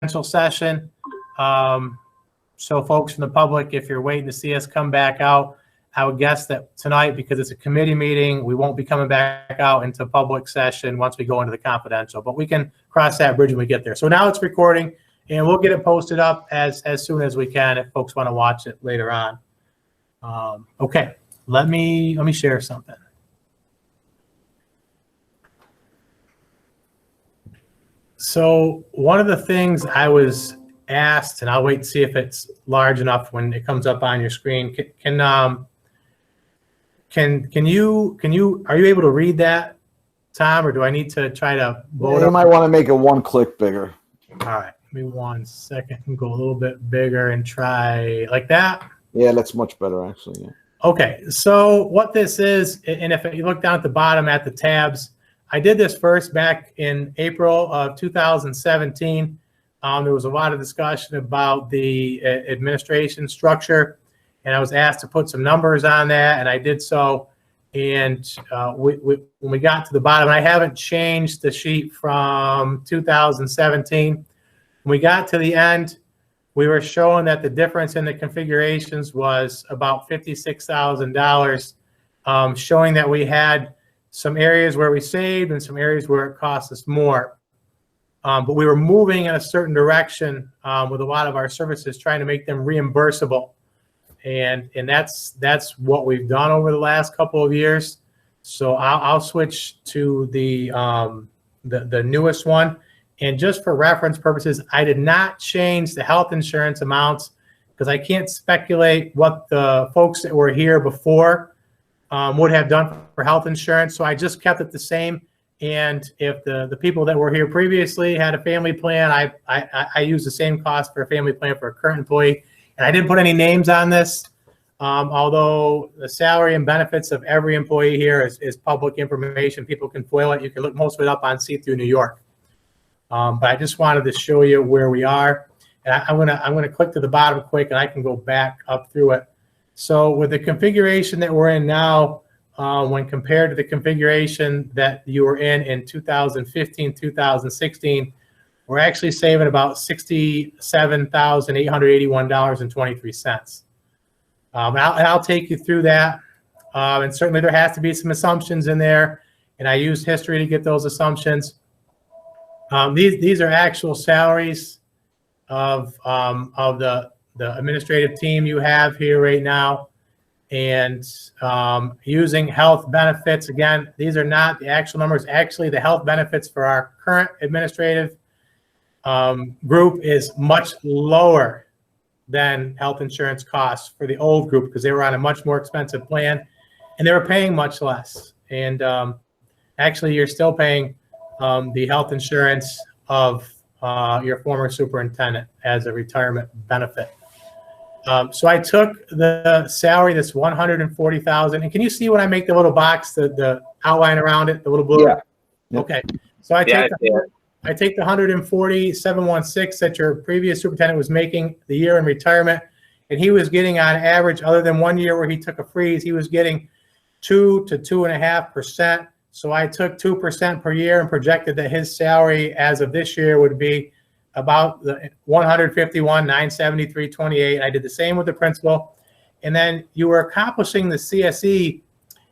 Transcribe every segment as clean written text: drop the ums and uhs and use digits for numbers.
session. So folks from the public, if you're waiting to see us come back out, I would guess that tonight, because it's a committee meeting, we won't be coming back out into public session once we go into the confidential, but we can cross that bridge when we get there. So now it's recording, and we'll get it posted up as soon as we can if folks want to watch it later on. Okay, let me share something. So one of the things I was asked, and I'll wait and see if it's large enough when it comes up on your screen. Are you able to read that, Tom, or do I need to try to blow it up? You might want to make it one click bigger. All right, give me 1 second and go a little bit bigger and try like that. Yeah, that's much better actually. Yeah. Okay, so what this is, and if you look down at the bottom at the tabs, I did this first back in April of 2017. There was a lot of discussion about the administration structure, and I was asked to put some numbers on that, and I did so. And when we got to the bottom, I haven't changed the sheet from 2017. When we got to the end, we were showing that the difference in the configurations was about $56,000, showing that we had some areas where we saved and some areas where it cost us more. But we were moving in a certain direction with a lot of our services, trying to make them reimbursable. And that's what we've done over the last couple of years. So I'll switch to the newest one. And just for reference purposes, I did not change the health insurance amounts because I can't speculate what the folks that were here before would have done for health insurance. So I just kept it the same. And if the people that were here previously had a family plan, I use the same cost for a family plan for a current employee. And I didn't put any names on this, although the salary and benefits of every employee here is public information. People can FOIL it. You can look most of it up on See Through New York. But I just wanted to show you where we are. And I'm gonna click to the bottom quick, and I can go back up through it. So with the configuration that we're in now, when compared to the configuration that you were in 2015, 2016, we're actually saving about $67,881.23. And I'll take you through that. And certainly there has to be some assumptions in there, and I used history to get those assumptions. These are actual salaries of the administrative team you have here right now. And using health benefits, again, these are not the actual numbers. Actually, the health benefits for our current administrative group is much lower than health insurance costs for the old group because they were on a much more expensive plan and they were paying much less. And actually, you're still paying the health insurance of your former superintendent as a retirement benefit. So I took the salary that's $140,000, and can you see when I make the little box, the outline around it, the little blue? Yeah. Okay. So I take the $140,716 that your previous superintendent was making the year in retirement, and he was getting on average, other than 1 year where he took a freeze, he was getting 2 to 2.5%. So I took 2% per year and projected that his salary as of this year would be about the $151,973.28. I did the same with the principal. And then you were accomplishing the CSE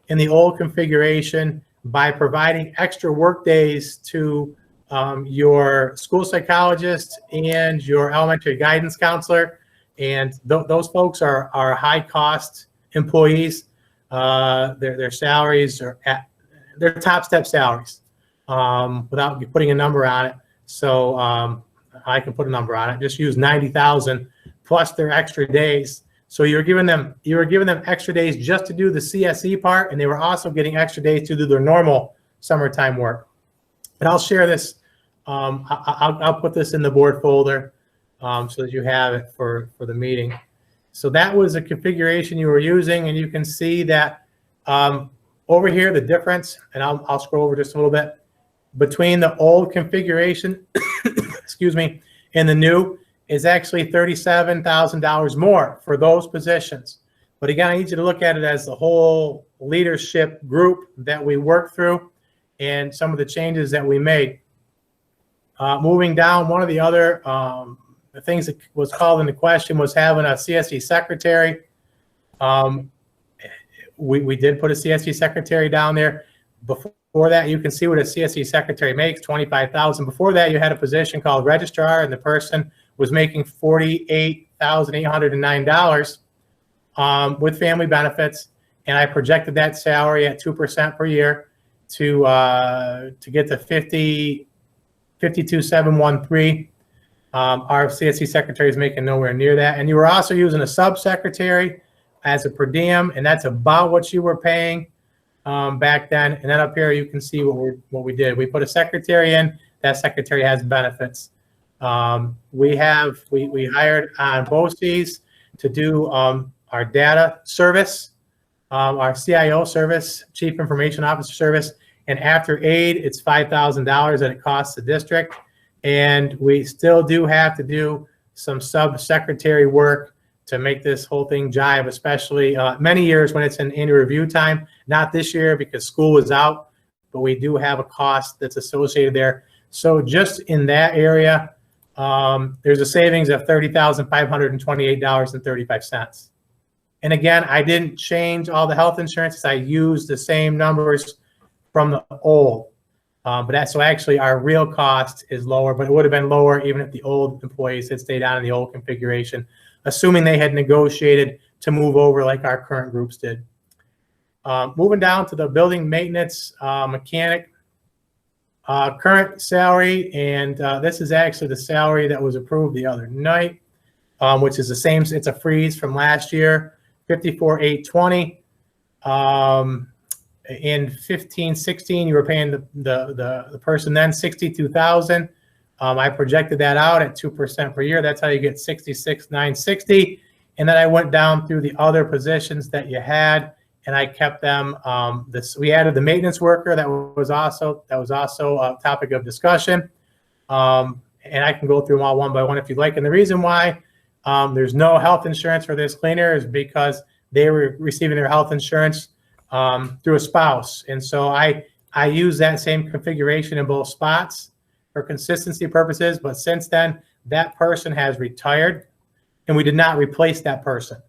in the old configuration by providing extra work days to your school psychologist and your elementary guidance counselor. And those folks are high cost employees. Their salaries are at their top step salaries without putting a number on it. So I can put a number on it. Just use 90,000 plus their extra days. So you were giving them extra days just to do the CSE part, and they were also getting extra days to do their normal summertime work. And I'll share this. I'll put this in the board folder so that you have it for the meeting. So that was a configuration you were using, and you can see that over here the difference. And I'll scroll over just a little bit between the old configuration. Excuse me, and the new is actually $37,000 more for those positions. But again, I need you to look at it as the whole leadership group that we worked through and some of the changes that we made. Moving down, one of the other the things that was called into question was having a CSE secretary. We did put a CSE secretary down there. Before that, you can see what a CSE secretary makes, $25,000. Before that, you had a position called registrar, and the person was making $48,809 with family benefits. And I projected that salary at 2% per year to get to 52,713. Our CSE secretary is making nowhere near that. And you were also using a sub-secretary as a per diem, and that's about what you were paying back then. And then up here, you can see what we did. We put a secretary in. That secretary has benefits. We hired on BOCES to do our data service, our CIO service, Chief Information Officer service. And after aid, it's $5,000 that it costs the district. And we still do have to do some sub-secretary work to make this whole thing jive, especially many years when it's in annual review time. Not this year because school is out, but we do have a cost that's associated there. So just in that area, there's a savings of $30,528.35. And again, I didn't change all the health insurances. I used the same numbers from the old. So actually our real cost is lower, but it would have been lower even if the old employees had stayed on in the old configuration, assuming they had negotiated to move over like our current groups did. Moving down to the building maintenance mechanic, current salary, and this is actually the salary that was approved the other night, which is the same. It's a freeze from last year, $54,820. In 15-16, you were paying the person then $62,000. I projected that out at 2% per year. That's how you get $66,960. And then I went down through the other positions that you had, and I kept them. We added the maintenance worker. That was also a topic of discussion. And I can go through them all one by one if you'd like. And the reason why there's no health insurance for this cleaner is because they were receiving their health insurance through a spouse. And so I use that same configuration in both spots for consistency purposes. But since then, that person has retired, and we did not replace that person.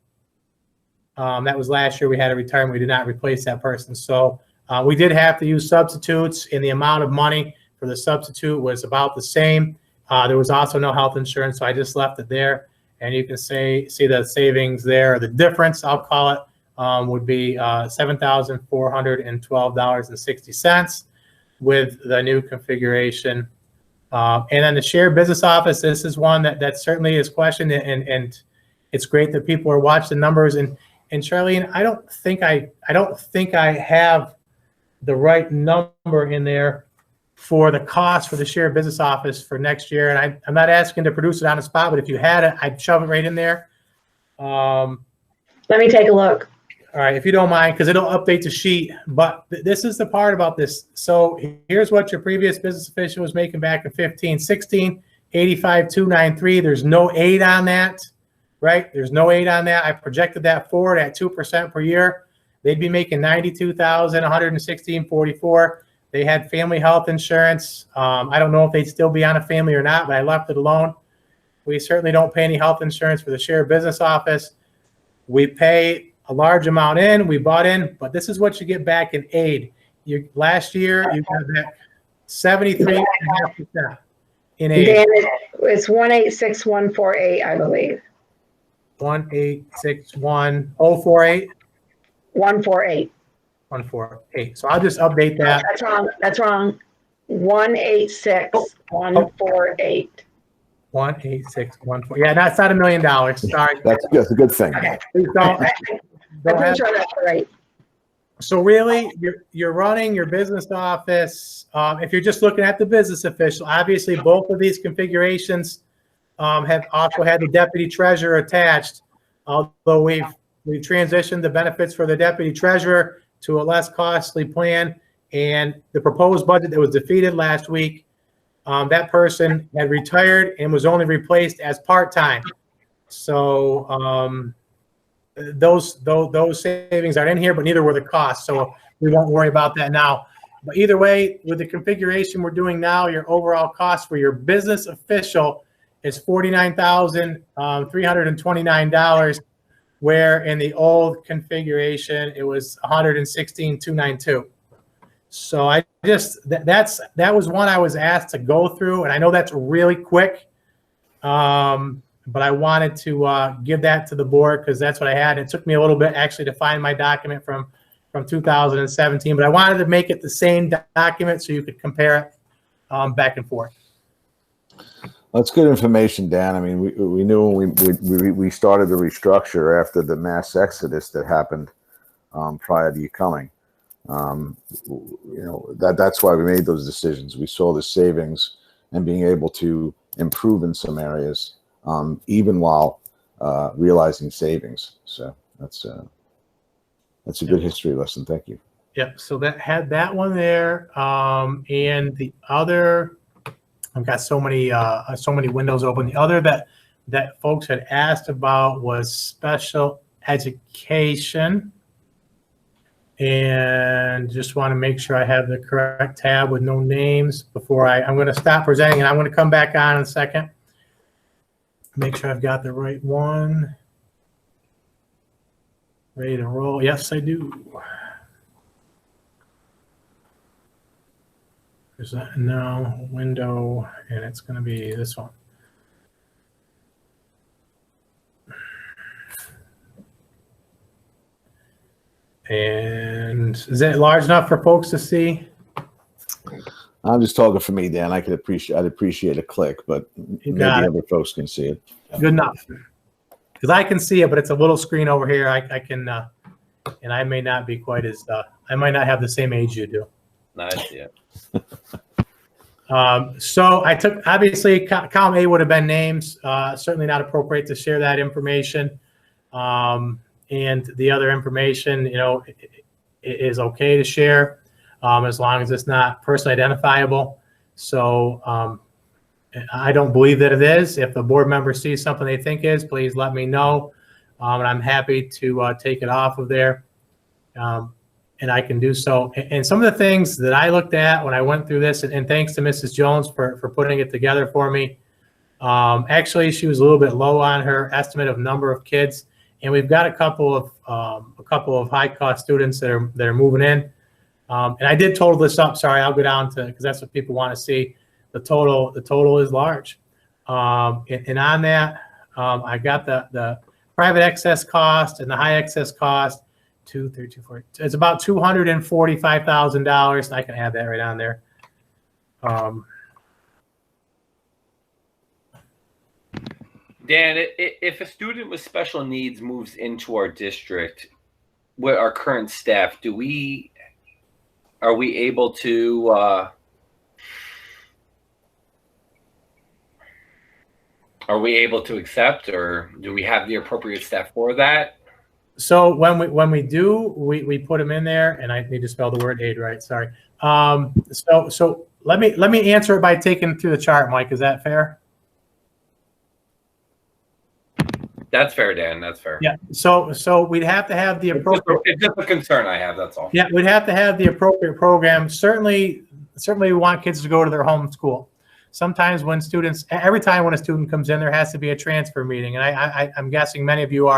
That was last year. We had a retirement. We did not replace that person. So we did have to use substitutes, and the amount of money for the substitute was about the same. There was also no health insurance, so I just left it there. And you can see the savings there. The difference, I'll call it, would be $7,412.60 with the new configuration. And then the shared business office, this is one that certainly is questioned, and it's great that people are watching the numbers. And Charlene, I don't think I have the right number in there for the cost for the shared business office for next year. And I'm not asking to produce it on the spot, but if you had it, I'd shove it right in there. Let me take a look. All right, if you don't mind, because it'll update the sheet. But this is the part about this. So here's what your previous business official was making back in 15-16, $85,293. There's no aid on that, right? There's no aid on that. I projected that forward at 2% per year. They'd be making $92,116.44. They had family health insurance. I don't know if they'd still be on a family or not, but I left it alone. We certainly don't pay any health insurance for the shared business office. We pay a large amount in, we bought in, but this is what you get back in aid. Last year, you got back 73.5% in aid. Dan, it's 186148, I believe. 1861048. 148. 148. So I'll just update that. That's wrong. 186148. 18614. Yeah, that's not $1 million. Sorry. That's a good thing. Okay. Please don't. I'm pretty sure that's right. So really, you're running your business office. If you're just looking at the business official, obviously both of these configurations have also had the deputy treasurer attached. Although we've transitioned the benefits for the deputy treasurer to a less costly plan, and the proposed budget that was defeated last week, that person had retired and was only replaced as part-time. So those savings aren't in here, but neither were the costs. So we won't worry about that now. But either way, with the configuration we're doing now, your overall cost for your business official is $49,329, where in the old configuration it was $116,292. So I just that was one I was asked to go through, and I know that's really quick, but I wanted to give that to the board because that's what I had. It took me a little bit actually to find my document from 2017, but I wanted to make it the same document so you could compare it back and forth. That's good information, Dan. I mean, we knew when we started the restructure after the mass exodus that happened prior to you coming. That's why we made those decisions. We saw the savings and being able to improve in some areas, even while realizing savings. So that's a good history lesson. Thank you. Yep. So that had that one there, and the other. I've got so many windows open. The other that folks had asked about was special education. And just want to make sure I have the correct tab with no names before I'm going to stop presenting, and I'm going to come back on in a second. Make sure I've got the right one. Ready to roll. Yes, I do. There's that now window, and it's going to be this one. And is it large enough for folks to see? I'm just talking for me, Dan. I'd appreciate a click, but maybe other folks can see it. Good enough. Because I can see it, but it's a little screen over here. I can, and I may not be quite as, I might not have the same age you do. No, I see it. So I took, obviously, column A would have been names. Certainly not appropriate to share that information. And the other information, is okay to share as long as it's not personally identifiable. So I don't believe that it is. If the board member sees something they think is, please let me know. And I'm happy to take it off of there. And I can do so. And some of the things that I looked at when I went through this, and thanks to Mrs. Jones for putting it together for me. Actually, she was a little bit low on her estimate of number of kids. And we've got a couple of high cost students that are moving in. And I did total this up. Sorry, I'll go down to, because that's what people want to see. The total is large. And on that, I got the private excess cost and the high excess cost. 2, 3, 2, 4. It's about $245,000. I can add that right on there. Dan, if a student with special needs moves into our district, with our current staff, are we able to accept, or do we have the appropriate staff for that? So when we do, we put them in there, and I need to spell the word aid right. Sorry. So let me answer it by taking through the chart, Mike. Is that fair? That's fair, Dan. That's fair. Yeah. So we'd have to have the appropriate. It's just a concern I have. That's all. Yeah, we'd have to have the appropriate program. Certainly we want kids to go to their home school. Sometimes every time when a student comes in, there has to be a transfer meeting, and I'm guessing many of you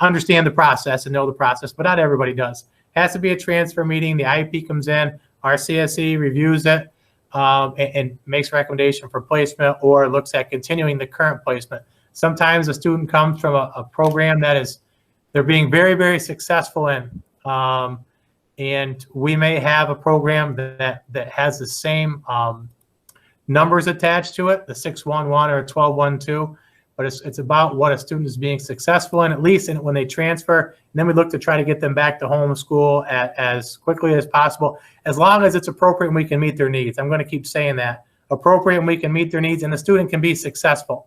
understand the process and know the process, but not everybody does. Has to be a transfer meeting. The IEP comes in, our CSE reviews it, and makes a recommendation for placement or looks at continuing the current placement. Sometimes a student comes from a program they're being very, very successful in. And we may have a program that has the same numbers attached to it, the 611 or 1212, but it's about what a student is being successful in, at least when they transfer. And then we look to try to get them back to home school as quickly as possible, as long as it's appropriate and we can meet their needs. I'm going to keep saying that. Appropriate and we can meet their needs, and the student can be successful.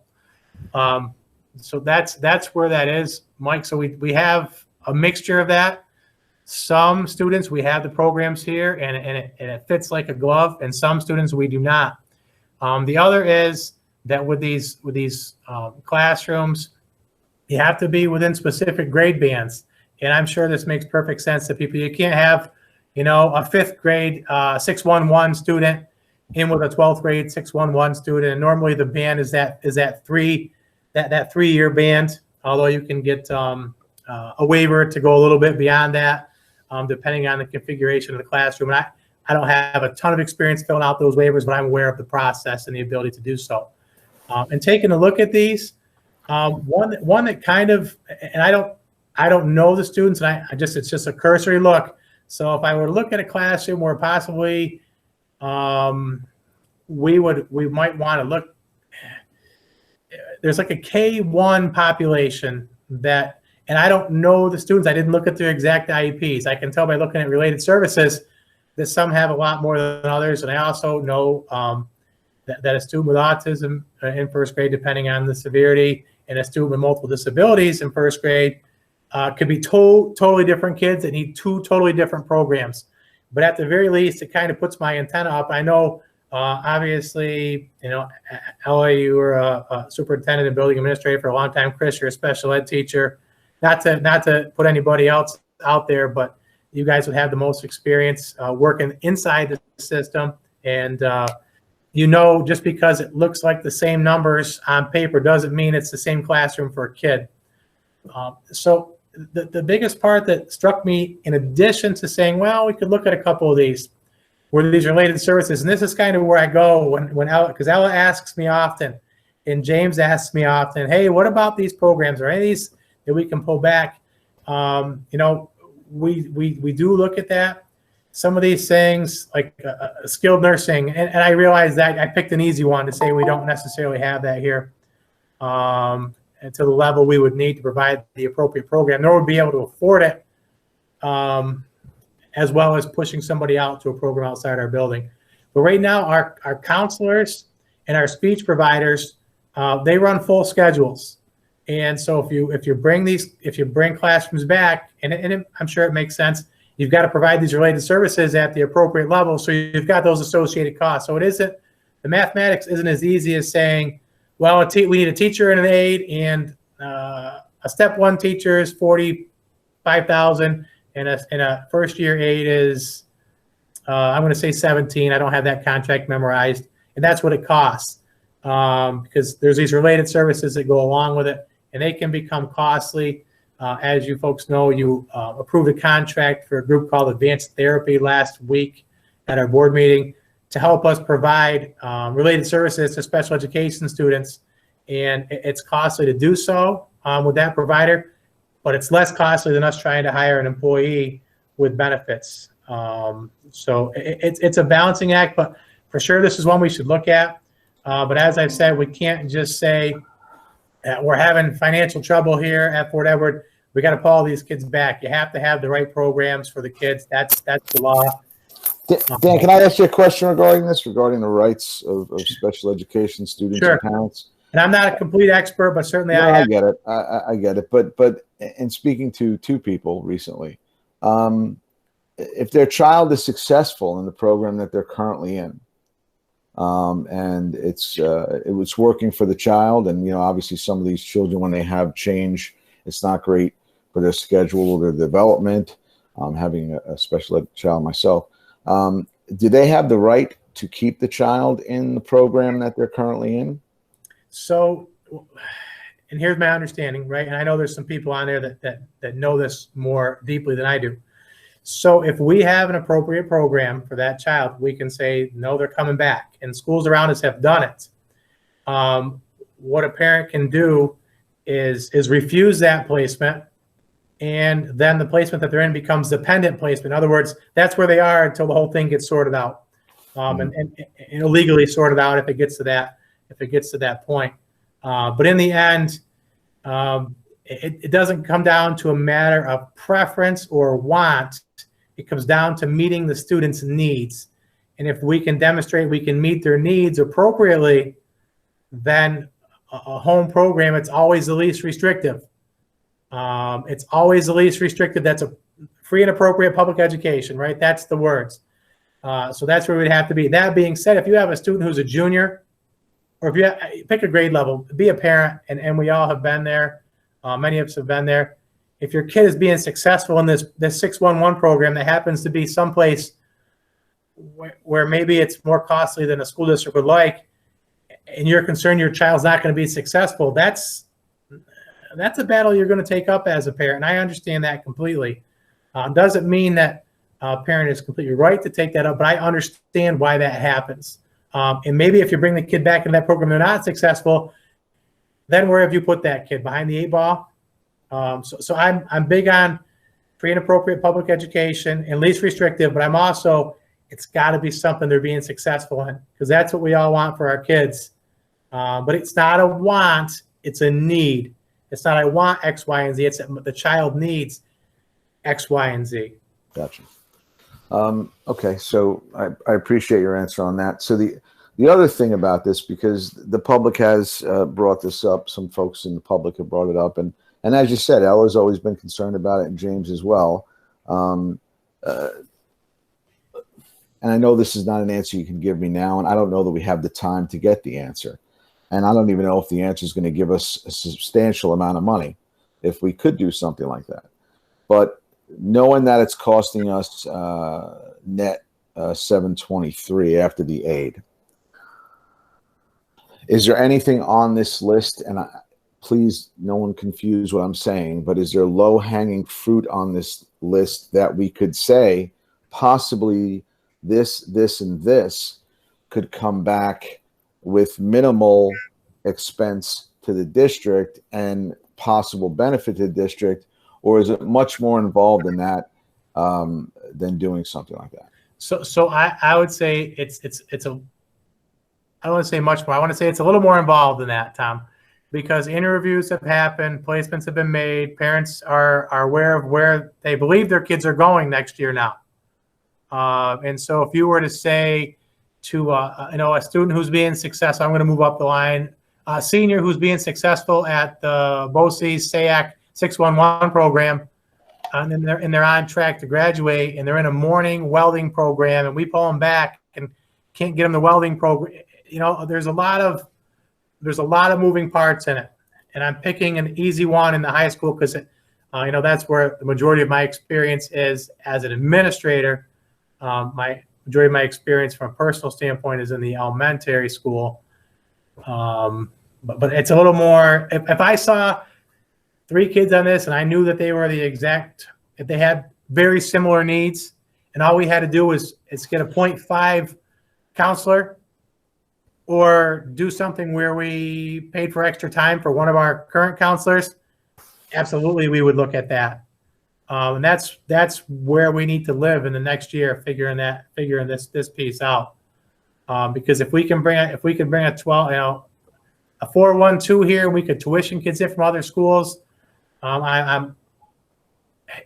So that's where that is, Mike. So we have a mixture of that. Some students, we have the programs here and it fits like a glove, and some students we do not. The other is that with these classrooms, you have to be within specific grade bands. And I'm sure this makes perfect sense to people. You can't have a fifth grade 611 student in with a 12th grade 611 student. And normally the band is that 3-year band, although you can get a waiver to go a little bit beyond that, depending on the configuration of the classroom. And I don't have a ton of experience filling out those waivers, but I'm aware of the process and the ability to do so. And taking a look at these, one that kind of, and I don't know the students, and it's just a cursory look. So if I were to look at a classroom where possibly we might want to look, there's like a K1 population that, and I don't know the students. I didn't look at their exact IEPs. I can tell by looking at related services that some have a lot more than others. And I also know that a student with autism in first grade, depending on the severity, and a student with multiple disabilities in first grade could be totally different kids that need 2 totally different programs. But at the very least, it kind of puts my antenna up. I know, obviously, Ella, you were a superintendent and building administrator for a long time. Chris, you're a special ed teacher. Not to put anybody else out there, but you guys would have the most experience working inside the system. And, just because it looks like the same numbers on paper doesn't mean it's the same classroom for a kid. So the biggest part that struck me, in addition to saying, well, we could look at a couple of these, were these related services. And this is kind of where I go when Ella, because Ella asks me often, and James asks me often, hey, what about these programs? Are any of these that we can pull back? We do look at that. Some of these things, like skilled nursing, and I realize that I picked an easy one to say we don't necessarily have that here and to the level we would need to provide the appropriate program, nor would be able to afford it, as well as pushing somebody out to a program outside our building. But right now, our counselors and our speech providers, they run full schedules. And so if you bring classrooms back, and I'm sure it makes sense, you've got to provide these related services at the appropriate level. So you've got those associated costs. So the mathematics isn't as easy as saying, well, we need a teacher and an aide, and a step 1 teacher is $45,000, and a first year aide is, I'm going to say 17. I don't have that contract memorized, and that's what it costs, because there's these related services that go along with it, and they can become costly. As you folks know, you approved a contract for a group called Advanced Therapy last week at our board meeting to help us provide related services to special education students. And it's costly to do so with that provider, but it's less costly than us trying to hire an employee with benefits. So it's a balancing act, but for sure this is one we should look at. But as I've said, we can't just say, we're having financial trouble here at Fort Edward, we got to pull all these kids back. You have to have the right programs for the kids. That's the law. Dan, can I ask you a question regarding the rights of special education students Sure. and parents? And I'm not a complete expert, but certainly No, I I get it. I get it. But in speaking to 2 people recently, if their child is successful in the program that they're currently in, and it was working for the child, and obviously some of these children, when they have change, it's not great for their schedule or their development. Having a special ed child myself, do they have the right to keep the child in the program that they're currently in? So, and here's my understanding, right? And I know there's some people on there that know this more deeply than I do. So if we have an appropriate program for that child, we can say, no, they're coming back. And schools around us have done it. What a parent can do is refuse that placement, and then the placement that they're in becomes dependent placement. In other words, that's where they are until the whole thing gets sorted out, and legally sorted out if it gets to that point. But in the end, it doesn't come down to a matter of preference or want. It comes down to meeting the student's needs. And if we can demonstrate we can meet their needs appropriately, then a home program, it's always the least restrictive. It's always the least restrictive. That's a free and appropriate public education, right? That's the words. So that's where we'd have to be. That being said, if you have a student who's a junior, or if you pick a grade level, be a parent, and we all have been there. Many of us have been there. if your kid is being successful in this 611 program that happens to be someplace where maybe it's more costly than a school district would like, and you're concerned your child's not going to be successful, that's a battle you're going to take up as a parent. And I understand that completely. Doesn't mean that a parent is completely right to take that up, but I understand why that happens. And maybe if you bring the kid back in that program, they're not successful, then where have you put that kid? Behind the 8 ball? So I'm big on free and appropriate public education and least restrictive, but I'm also, it's got to be something they're being successful in, because that's what we all want for our kids. But it's not a want, it's a need. It's not I want X, Y, and Z. It's the child needs X, Y, and Z. Gotcha. Okay, so I appreciate your answer on that. So the other thing about this, because the public has brought this up, some folks in the public have brought it up, and as you said, Ella's always been concerned about it, and James as well. And I know this is not an answer you can give me now, and I don't know that we have the time to get the answer. And I don't even know if the answer is going to give us a substantial amount of money if we could do something like that. But knowing that it's costing us net $723 after the aid, is there anything on this list? And please, no one confuse what I'm saying, but is there low-hanging fruit on this list that we could say possibly this, and this could come back with minimal expense to the district and possible benefit to the district? Or is it much more involved in that than doing something like that? So I would say it's I don't want to say much more. I want to say it's a little more involved than that, Tom, because interviews have happened, placements have been made, parents are aware of where they believe their kids are going next year now. And so if you were to say to a student who's being successful, I'm going to move up the line, a senior who's being successful at the BOCES SAAC 611 program, and they're on track to graduate, and they're in a morning welding program, and we pull them back and can't get them the welding program. There's a lot of moving parts in it, and I'm picking an easy one in the high school because that's where the majority of my experience is as an administrator. My majority of my experience from a personal standpoint is in the elementary school. But it's a little more, if I saw 3 kids on this and I knew that they were if they had very similar needs, and all we had to do is get a 0.5 counselor or do something where we paid for extra time for one of our current counselors, absolutely we would look at that. And that's where we need to live in the next year, figuring this piece out. Because if we can bring a 12, a 412 here, we could tuition kids in from other schools.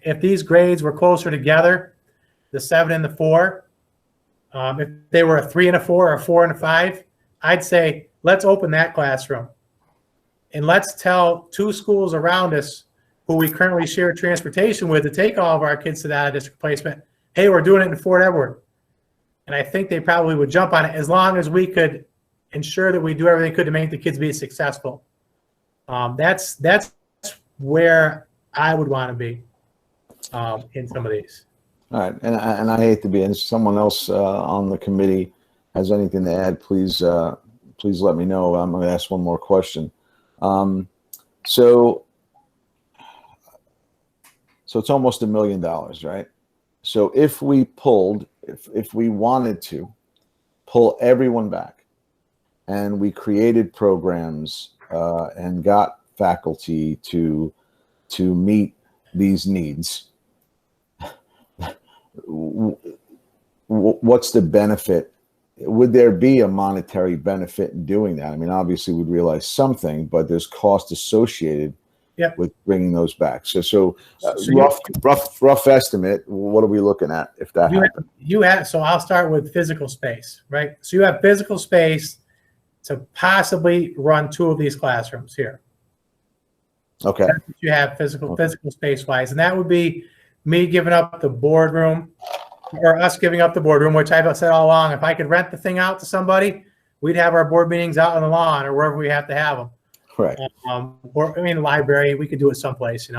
If these grades were closer together, the 7 and the 4, if they were a 3 and a 4 or a 4 and a 5, I'd say let's open that classroom, and let's tell 2 schools around us who we currently share transportation with to take all of our kids to that district placement. Hey, we're doing it in Fort Edward. And I think they probably would jump on it as long as we could ensure that we do everything we could to make the kids be successful. That's where I would want to be in some of these. All right, and I hate to be, and someone else on the committee has anything to add, please let me know. I'm going to ask one more question. So it's almost $1 million, right? So if we wanted to pull everyone back, and we created programs and got faculty to meet these needs, what's the benefit? Would there be a monetary benefit in doing that? I mean, obviously we'd realize something, but there's cost associated with bringing those back. So rough estimate, what are we looking at if that happens? So I'll start with physical space, right? So you have physical space to possibly run 2 of these classrooms here. Okay. That's what you have physical space wise. And that would be me giving up the boardroom, or us giving up the boardroom, which I've said all along, if I could rent the thing out to somebody, we'd have our board meetings out on the lawn or wherever we have to have them. Right. Or the library, we could do it someplace,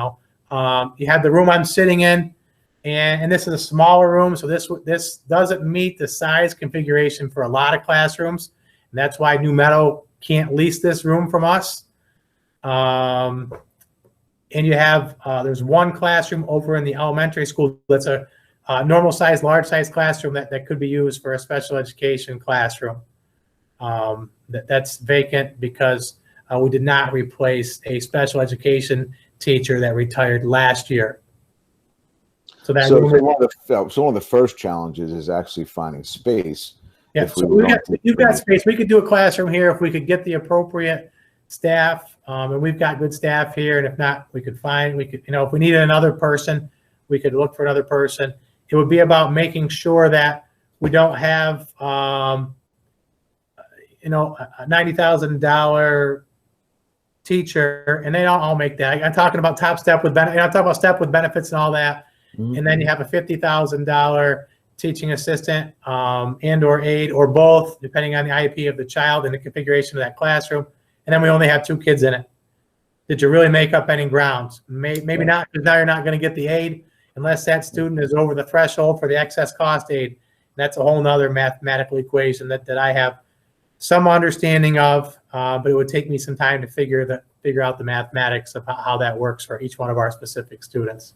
You have the room I'm sitting in, and this is a smaller room, so this doesn't meet the size configuration for a lot of classrooms. And that's why New Meadow can't lease this room from us. And you have, there's one classroom over in the elementary school that's a normal size, large size classroom that could be used for a special education classroom. That's vacant because we did not replace a special education teacher that retired last year. So that one of the first challenges is actually finding space. Yeah, so you've got space. We could do a classroom here if we could get the appropriate staff, and we've got good staff here. And if not, we could, if we needed another person, we could look for another person. It would be about making sure that we don't have, a $90,000 teacher, and they don't all make that. I'm talking about top step with benefits. I'm talking about step with benefits and all that. Mm-hmm. And then you have a $50,000 teaching assistant and or aide or both, depending on the IEP of the child and the configuration of that classroom. And then we only have 2 kids in it. Did you really make up any grounds? Maybe not, because now you're not going to get the aid unless that student is over the threshold for the excess cost aid. That's a whole nother mathematical equation that I have some understanding of, but it would take me some time to figure out the mathematics of how that works for each one of our specific students.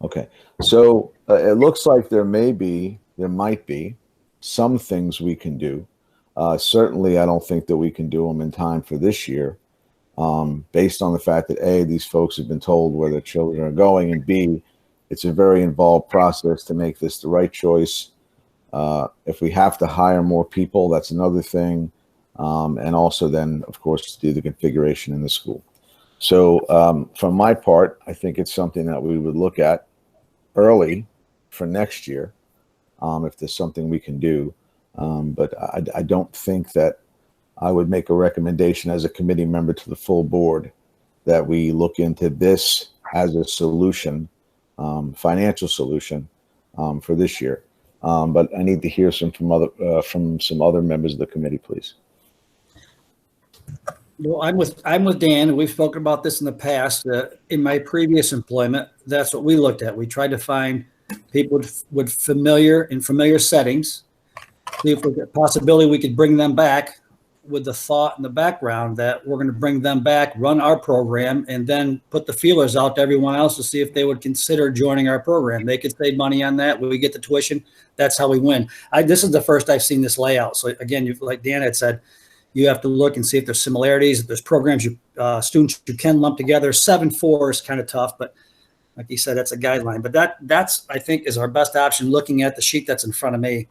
Okay, so it looks like there might be some things we can do. Certainly, I don't think that we can do them in time for this year, based on the fact that A, these folks have been told where their children are going, and B, it's a very involved process to make this the right choice. If we have to hire more people, that's another thing. And also then, of course, do the configuration in the school. So from my part, I think it's something that we would look at early for next year, if there's something we can do. But I don't think that I would make a recommendation as a committee member to the full board that we look into this as a solution, financial solution for this year. But I need to hear from some other members of the committee, please. Well, I'm with Dan. We've spoken about this in the past. In my previous employment, that's what we looked at. We tried to find people with familiar settings. See if there's a possibility we could bring them back with the thought in the background that we're going to bring them back, run our program, and then put the feelers out to everyone else to see if they would consider joining our program. They could save money on that. We get the tuition. That's how we win. This is the first I've seen this layout. So again, like Dan had said, you have to look and see if there's similarities, if there's programs students you can lump together. 7-4 is kind of tough, but like you said, that's a guideline. But that's I think is our best option. Looking at the sheet that's in front of me,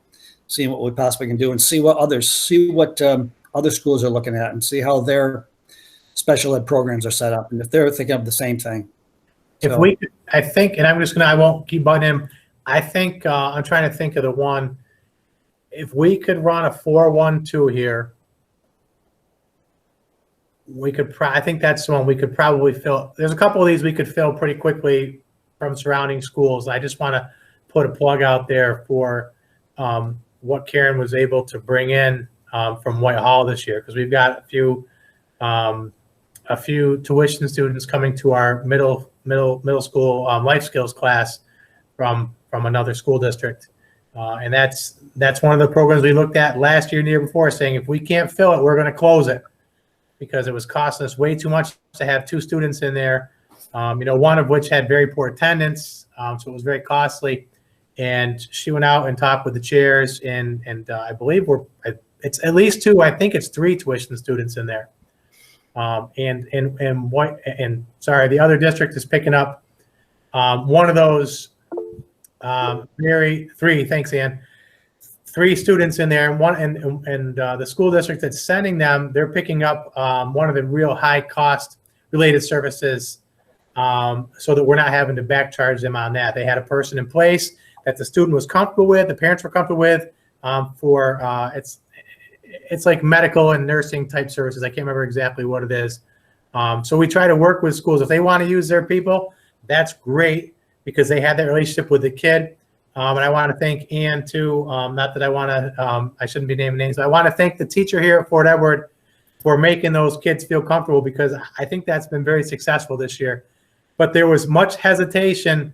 seeing what we possibly can do, and see what other schools are looking at, and see how their special ed programs are set up, and if they're thinking of the same thing. If we could, I think, and I won't keep butting him. I think I'm trying to think of the one. If we could run a 4-1-2 here, we could. I think that's the one we could probably fill. There's a couple of these we could fill pretty quickly from surrounding schools. I just want to put a plug out there for what Karen was able to bring in from Whitehall this year, because we've got a few tuition students coming to our middle school life skills class from another school district, and that's one of the programs we looked at last year and the year before, saying if we can't fill it, we're going to close it, because it was costing us way too much to have 2 students in there, one of which had very poor attendance, so it was very costly. And she went out and talked with the chairs, and I believe it's at least 2. I think it's 3 tuition students in there. And sorry, the other district is picking up one of those 3. Thanks, Ann. 3 students in there, and the school district that's sending them, they're picking up one of the real high cost related services, so that we're not having to back charge them on that. They had a person in place that the student was comfortable with, the parents were comfortable with, it's like medical and nursing type services. I can't remember exactly what it is. So we try to work with schools. If they want to use their people, that's great, because they had that relationship with the kid. And I want to thank Ann too. Not that I want to, I shouldn't be naming names, but I want to thank the teacher here at Fort Edward for making those kids feel comfortable, because I think that's been very successful this year. but there was much hesitation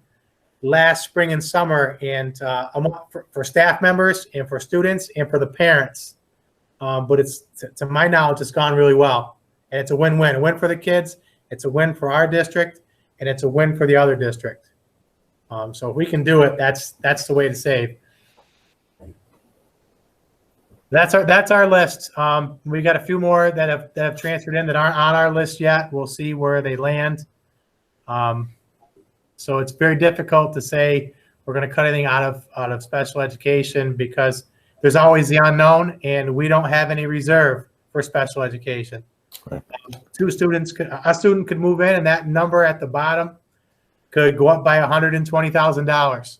last spring and summer, and for staff members and for students and for the parents. But it's, to my knowledge, it's gone really well, and it's a win-win. A win for the kids, it's a win for our district, and it's a win for the other district. So if we can do it, that's the way to save. That's our list. We got a few more that have transferred in that aren't on our list yet. We'll see where they land. So it's very difficult to say we're going to cut anything out of special education, because there's always the unknown, and we don't have any reserve for special education. Right. A student could move in, and that number at the bottom could go up by $120,000.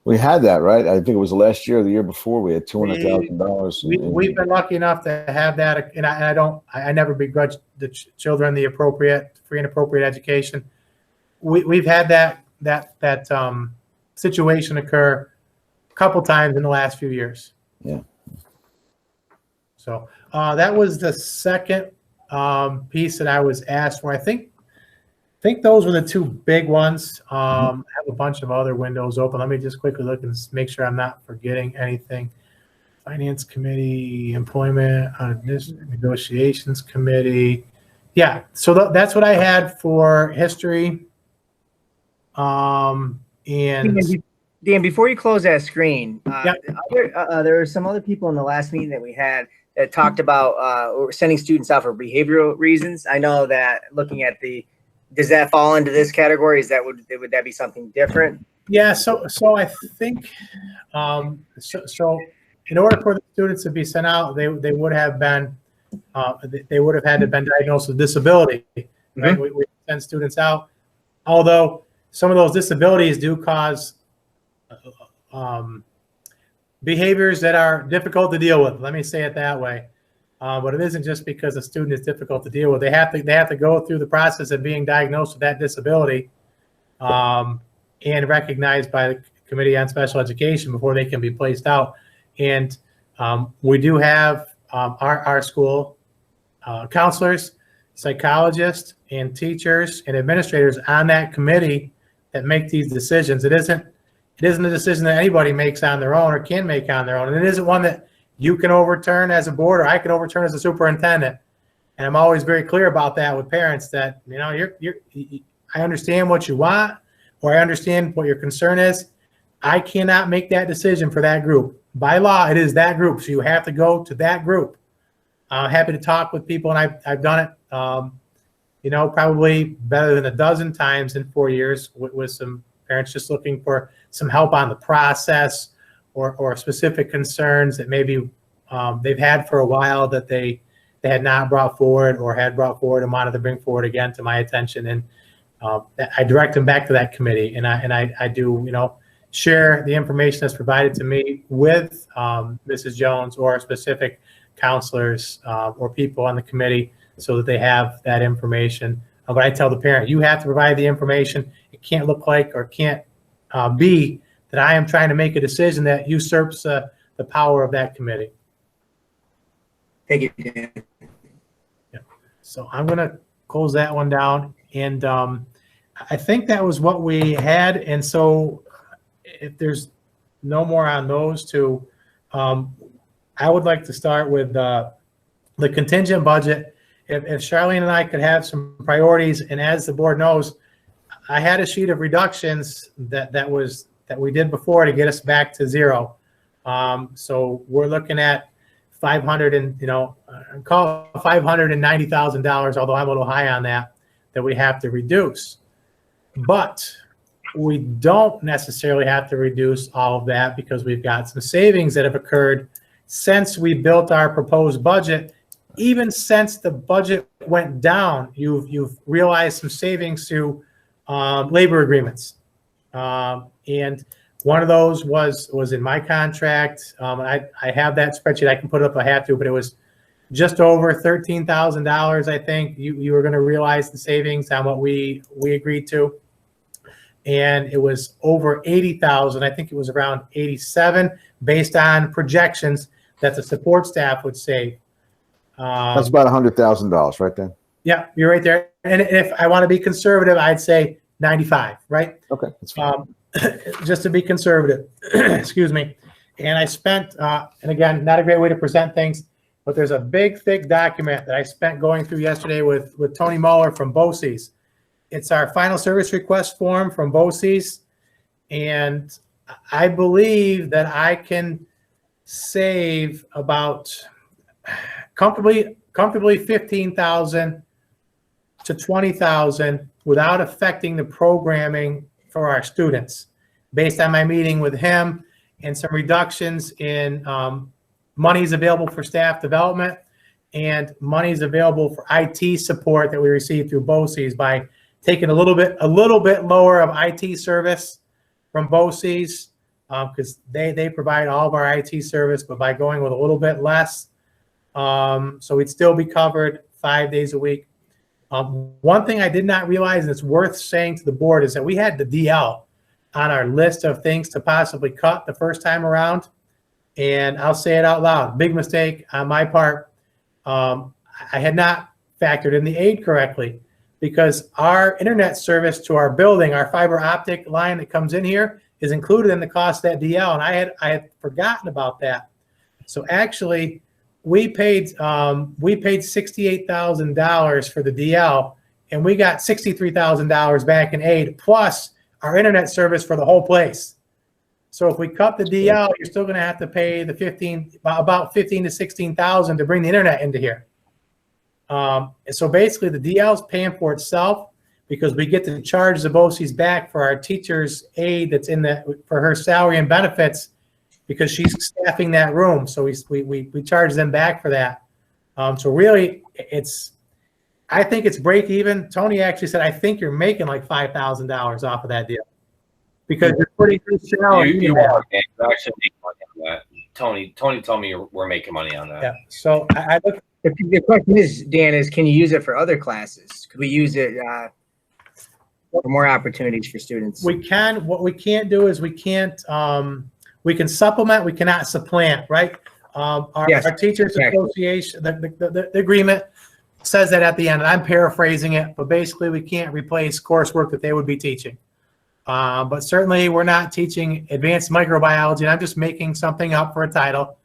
We had that, right? I think it was last year or the year before. We had $200,000. We've been lucky enough to have that, and I never begrudge the children the free and appropriate education. We've had that situation occur a couple times in the last few years. Yeah. So that was the second piece that I was asked for. I think those were the two big ones. I have a bunch of other windows open. Let me just quickly look and make sure I'm not forgetting anything. Finance Committee, Employment, Negotiations Committee. Yeah, so that's what I had for history. And Dan, before you close that screen, Yep. there were some other people in the last meeting that we had that talked about sending students out for behavioral reasons. I know that looking at does that fall into this category? Would that be something different? yeah, so I think so in order for the students to be sent out, they would have been they would have had to been diagnosed with disability. Right? Mm-hmm. We send students out, although some of those disabilities do cause behaviors that are difficult to deal with. Let me say it that way. But it isn't just because a student is difficult to deal with. They have to go through the process of being diagnosed with that disability and recognized by the Committee on Special Education before they can be placed out. And we do have our school counselors, psychologists, and teachers and administrators on that committee that make these decisions. It isn't a decision that anybody makes on their own or can make on their own. And it isn't one that you can overturn as a board or I can overturn as a superintendent. And I'm always very clear about that with parents that, I understand what you want, or I understand what your concern is. I cannot make that decision for that group. By law, it is that group. So you have to go to that group. I'm happy to talk with people, and I've done it, probably better than a dozen times in 4 years with some parents just looking for some help on the process or specific concerns that maybe they've had for a while that they had not brought forward or had brought forward and wanted to bring forward again to my attention. And I direct them back to that committee, and I do, share the information that's provided to me with Mrs. Jones or specific counselors or people on the committee so that they have that information. But I tell the parent, you have to provide the information. It can't look like or can't be that I am trying to make a decision that usurps the power of that committee. Thank you, Dan. Yeah. So I'm going to close that one down. And I think that was what we had. And so if there's no more on those two, I would like to start with the contingent budget. If Charlene and I could have some priorities, and as the board knows, I had a sheet of reductions that we did before to get us back to zero. So we're looking at $590,000, although I'm a little high on that we have to reduce. But we don't necessarily have to reduce all of that because we've got some savings that have occurred since we built our proposed budget. Even since the budget went down, you've realized some savings through labor agreements. And one of those was in my contract. I have that spreadsheet. I can put it up if I have to, but it was just over $13,000. I think you were going to realize the savings on what we agreed to. And it was over 80,000. I think it was around 87 based on projections that the support staff would save. That's about $100,000, right then? Yeah, you're right there. And if I want to be conservative, I'd say 95, right? Okay, that's fine. Just to be conservative, excuse me. And I spent, and again, not a great way to present things, but there's a big, thick document that I spent going through yesterday with Tony Muller from BOCES. It's our final service request form from BOCES. And I believe that I can save about comfortably 15,000 to 20,000 without affecting the programming for our students, based on my meeting with him and some reductions in monies available for staff development and monies available for IT support that we receive through BOCES by taking a little bit lower of IT service from BOCES, because they provide all of our IT service, but by going with a little bit less, so we'd still be covered 5 days a week. One thing I did not realize, and it's worth saying to the board, is that we had the DL on our list of things to possibly cut the first time around. And I'll say it out loud, big mistake on my part. I had not factored in the aid correctly, because our internet service to our building, our fiber optic line that comes in here, is included in the cost of that DL. And I had forgotten about that. So actually, we paid $68,000 for the DL, and we got $63,000 back in aid, plus our internet service for the whole place. So if we cut the DL, you're still going to have to pay the about 15 to 16,000 to bring the internet into here. And so basically, the DL is paying for itself, because we get to charge the BOCES back for our teacher's aid that's for her salary and benefits, because she's staffing that room. So we charge them back for that. So really, I think it's break even. Tony actually said, I think you're making like $5,000 off of that deal, because you're putting your salary. You are actually making money on that. Tony told me we're making money on that. Yeah. So I look. The question is, Dan, can you use it for other classes? Could we use it for more opportunities for students? We can. What we can't do is we can supplement. We cannot supplant. Right. Our teachers association, the agreement says that at the end, and I'm paraphrasing it, but basically we can't replace coursework that they would be teaching. But certainly we're not teaching advanced microbiology, and I'm just making something up for a title.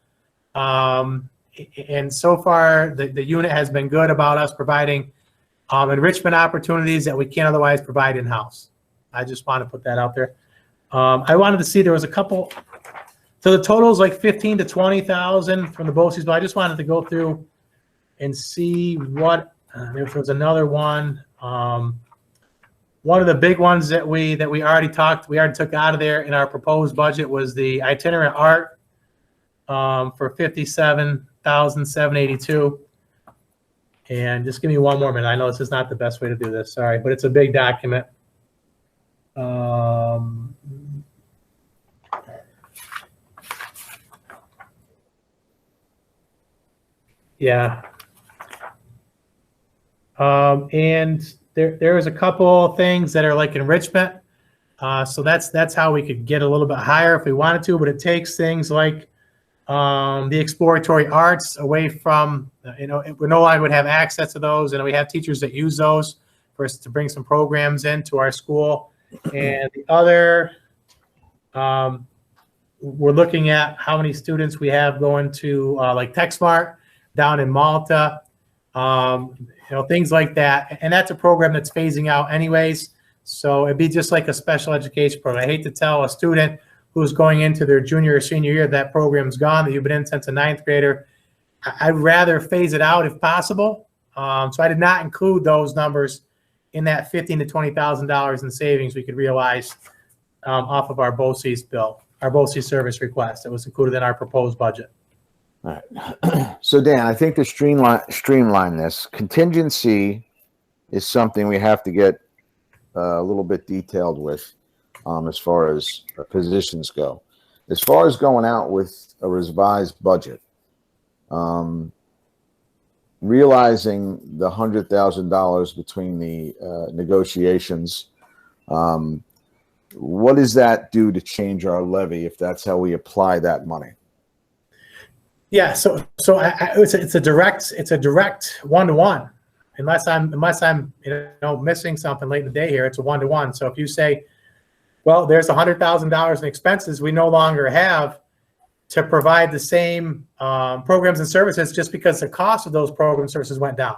And so far, the unit has been good about us providing enrichment opportunities that we can't otherwise provide in-house. I just want to put that out there. I wanted to see, there was a couple, so the total is like 15 to 20,000 from the BOCES, but I just wanted to go through and see what, if there was another one. One of the big ones that we already took out of there in our proposed budget was the itinerant art for $57,782. And just give me one more minute. I know this is not the best way to do this, sorry, but it's a big document. Yeah. And there is a couple things that are like enrichment. So that's how we could get a little bit higher if we wanted to, but it takes things like the exploratory arts away from, we no longer would have access to those, and we have teachers that use those for us to bring some programs into our school. And the other, we're looking at how many students we have going to like TechSmart down in Malta, things like that. And that's a program that's phasing out anyways. So it'd be just like a special education program. I hate to tell a student who's going into their junior or senior year that program's gone, that you've been in since a ninth grader. I'd rather phase it out if possible. So I did not include those numbers in that $15,000 to $20,000 in savings we could realize off of our BOCES bill, our BOCES service request that was included in our proposed budget. All right. So Dan, I think to streamline this, contingency is something we have to get a little bit detailed with as far as positions go. As far as going out with a revised budget, realizing the $100,000 between the negotiations, what does that do to change our levy if that's how we apply that money? Yeah, so it's a direct one-to-one. unless I'm missing something late in the day here, it's a 1-to-1. So if you say, well, there's $100,000 in expenses we no longer have to provide the same programs and services just because the cost of those programs and services went down.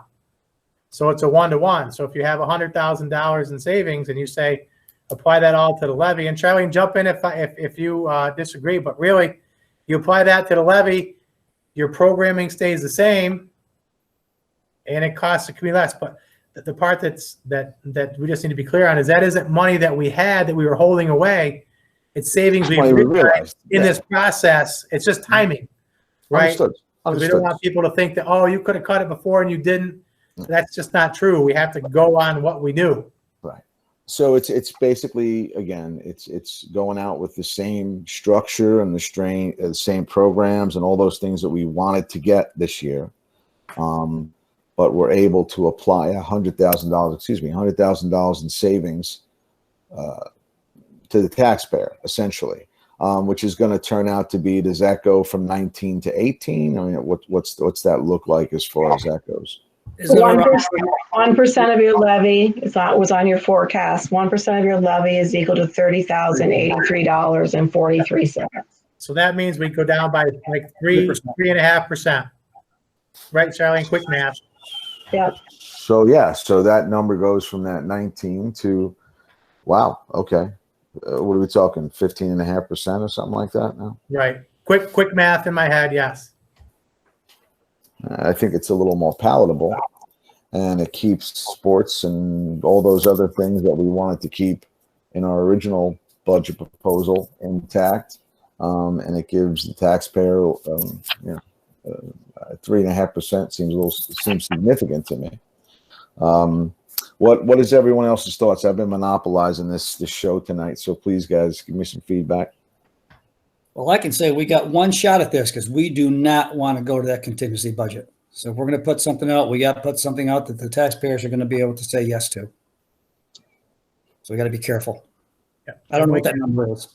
So it's a 1-to-1. So if you have $100,000 in savings and you say, apply that all to the levy, and Charlie can jump in if you disagree, but really you apply that to the levy, your programming stays the same and it costs the community less. But the part that we just need to be clear on is that isn't money that we had that we were holding away. It's savings we realized in this process. It's just timing, right? Understood. We don't want people to think that, oh, you could have cut it before and you didn't. That's just not true. We have to go on what we knew. Right. So it's basically, again, it's going out with the same structure and the same programs and all those things that we wanted to get this year. But we're able to apply $100,000 in savings to the taxpayer, essentially, which is going to turn out to be, does that go from 19 to 18? I mean, what's that look like as far as that goes? Is it around 1% of your levy was on your forecast. 1% of your levy is equal to $30,083.43. So that means we go down by like 3.5%. Right, Charlie? Quick math. Yep. So yeah, so that number goes from that 19 to, wow, okay. What are we talking? 15.5% or something like that now? Right. Quick math in my head. Yes. I think it's a little more palatable, and it keeps sports and all those other things that we wanted to keep in our original budget proposal intact, and it gives the taxpayer, 3.5% seems significant to me. What is everyone else's thoughts? I've been monopolizing this show tonight, so please, guys, give me some feedback. Well, I can say we got one shot at this because we do not want to go to that contingency budget. So if we're going to put something out, we got to put something out that the taxpayers are going to be able to say yes to. So we got to be careful. Yeah. I don't know what that number is.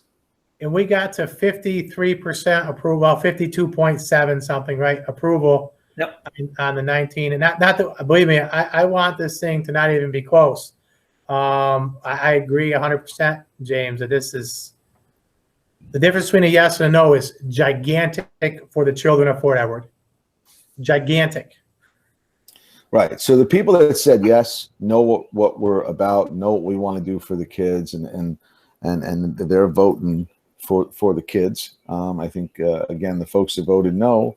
And we got to 53% approval, 52.7 something, right? Approval. Yep. On the 19, and not that, believe me, I want this thing to not even be close. I agree 100%, James, that this is the difference between a yes and a no is gigantic for the children of Fort Edward. Gigantic. Right. So the people that said yes know what we're about, know what we want to do for the kids, and they're voting for the kids. I think again, the folks that voted no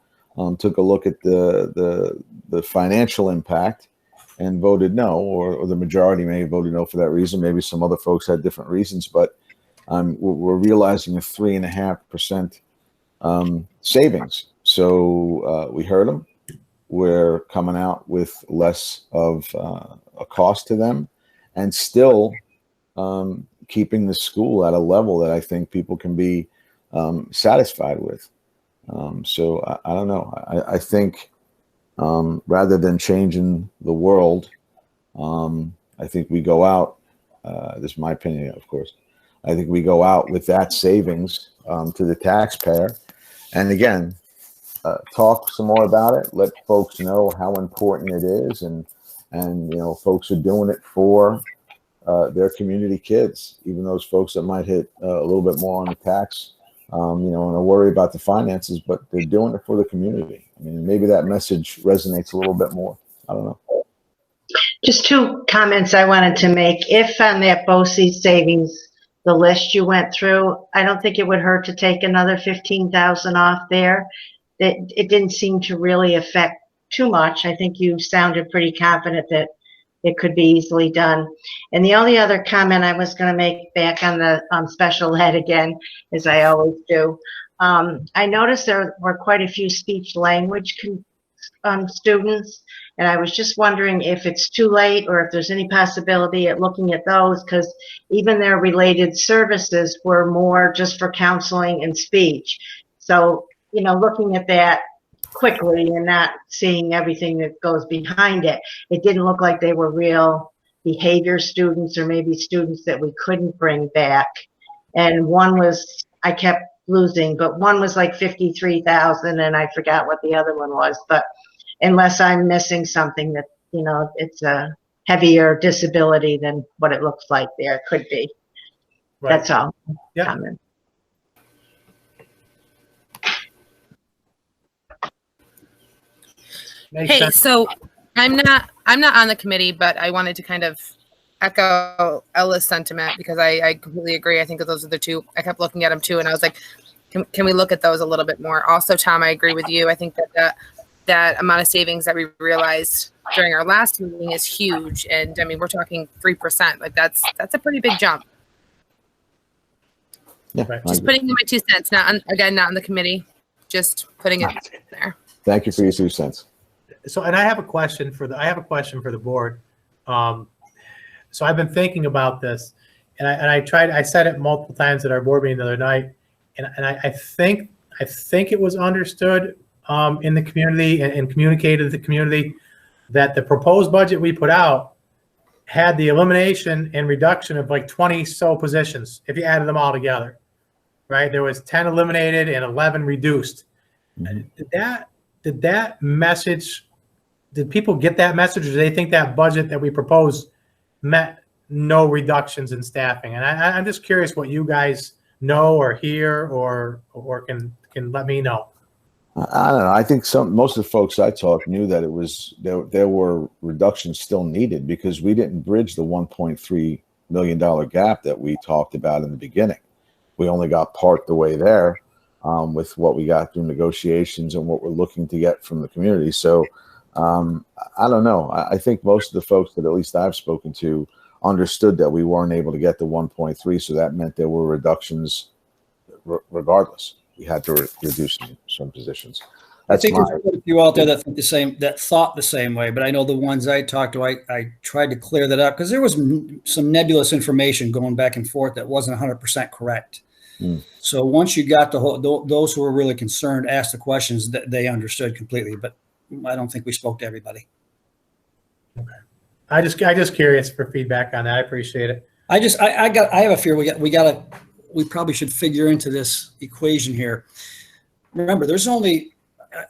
took a look at the financial impact and voted no, or the majority may have voted no for that reason. Maybe some other folks had different reasons, but we're realizing a 3.5% savings. So we heard them. We're coming out with less of a cost to them, and still keeping the school at a level that I think people can be satisfied with. So I don't know. I think rather than changing the world, I think we go out. This is my opinion, of course. I think we go out with that savings to the taxpayer, and again, talk some more about it. Let folks know how important it is, and folks are doing it for their community kids, even those folks that might hit a little bit more on the tax. And I worry about the finances, but they're doing it for the community. I mean, maybe that message resonates a little bit more. I don't know. Just two comments I wanted to make. If on that BOCES savings, the list you went through, I don't think it would hurt to take another 15,000 off there. It didn't seem to really affect too much. I think you sounded pretty confident that it could be easily done. And the only other comment I was going to make back on the special ed again, as I always do, I noticed there were quite a few speech language students, and I was just wondering if it's too late or if there's any possibility at looking at those, because even their related services were more just for counseling and speech. So, looking at that quickly and not seeing everything that goes behind it, it didn't look like they were real behavior students, or maybe students that we couldn't bring back. And one was, I kept losing, but one was like 53,000, and I forgot what the other one was. But unless I'm missing something that you know, it's a heavier disability than what it looks like there could be. Right. That's all. Yeah. Comment. Makes Hey, sense. so I'm not on the committee, but I wanted to kind of echo Ella's sentiment because I completely agree. I think that those are the two. I kept looking at them too, and I was like, can we look at those a little bit more? Also, Tom, I agree with you. I think that that amount of savings that we realized during our last meeting is huge, and I mean we're talking 3%. Like that's a pretty big jump. Yeah, Right. I Just agree. putting in my 2 cents. Not on the committee. Just putting it there. Thank you for your 2 cents. So, and I have a question for the board. So I've been thinking about this, and I said it multiple times at our board meeting the other night, and I think it was understood in the community and communicated to the community that the proposed budget we put out had the elimination and reduction of like 20 so positions if you added them all together, right? There was 10 eliminated and 11 reduced. Mhm. Did that message? Did people get that message, or do they think that budget that we proposed met no reductions in staffing? And I'm just curious what you guys know or hear or can let me know. I don't know. I think most of the folks I talked knew that it was there were reductions still needed because we didn't bridge the $1.3 million gap that we talked about in the beginning. We only got part the way there with what we got through negotiations and what we're looking to get from the community. So I don't know. I think most of the folks that at least I've spoken to understood that we weren't able to get the 1.3, so that meant there were reductions regardless. We had to reduce some positions. I think there's quite a few out there that think that thought the same way, but I know the ones I talked to, I tried to clear that up because there was some nebulous information going back and forth that wasn't 100% correct. So once you got those who were really concerned asked the questions that they understood completely, but I don't think we spoke to everybody. Okay. I just curious for feedback on that. I appreciate it. I have a fear we probably should figure into this equation here. Remember,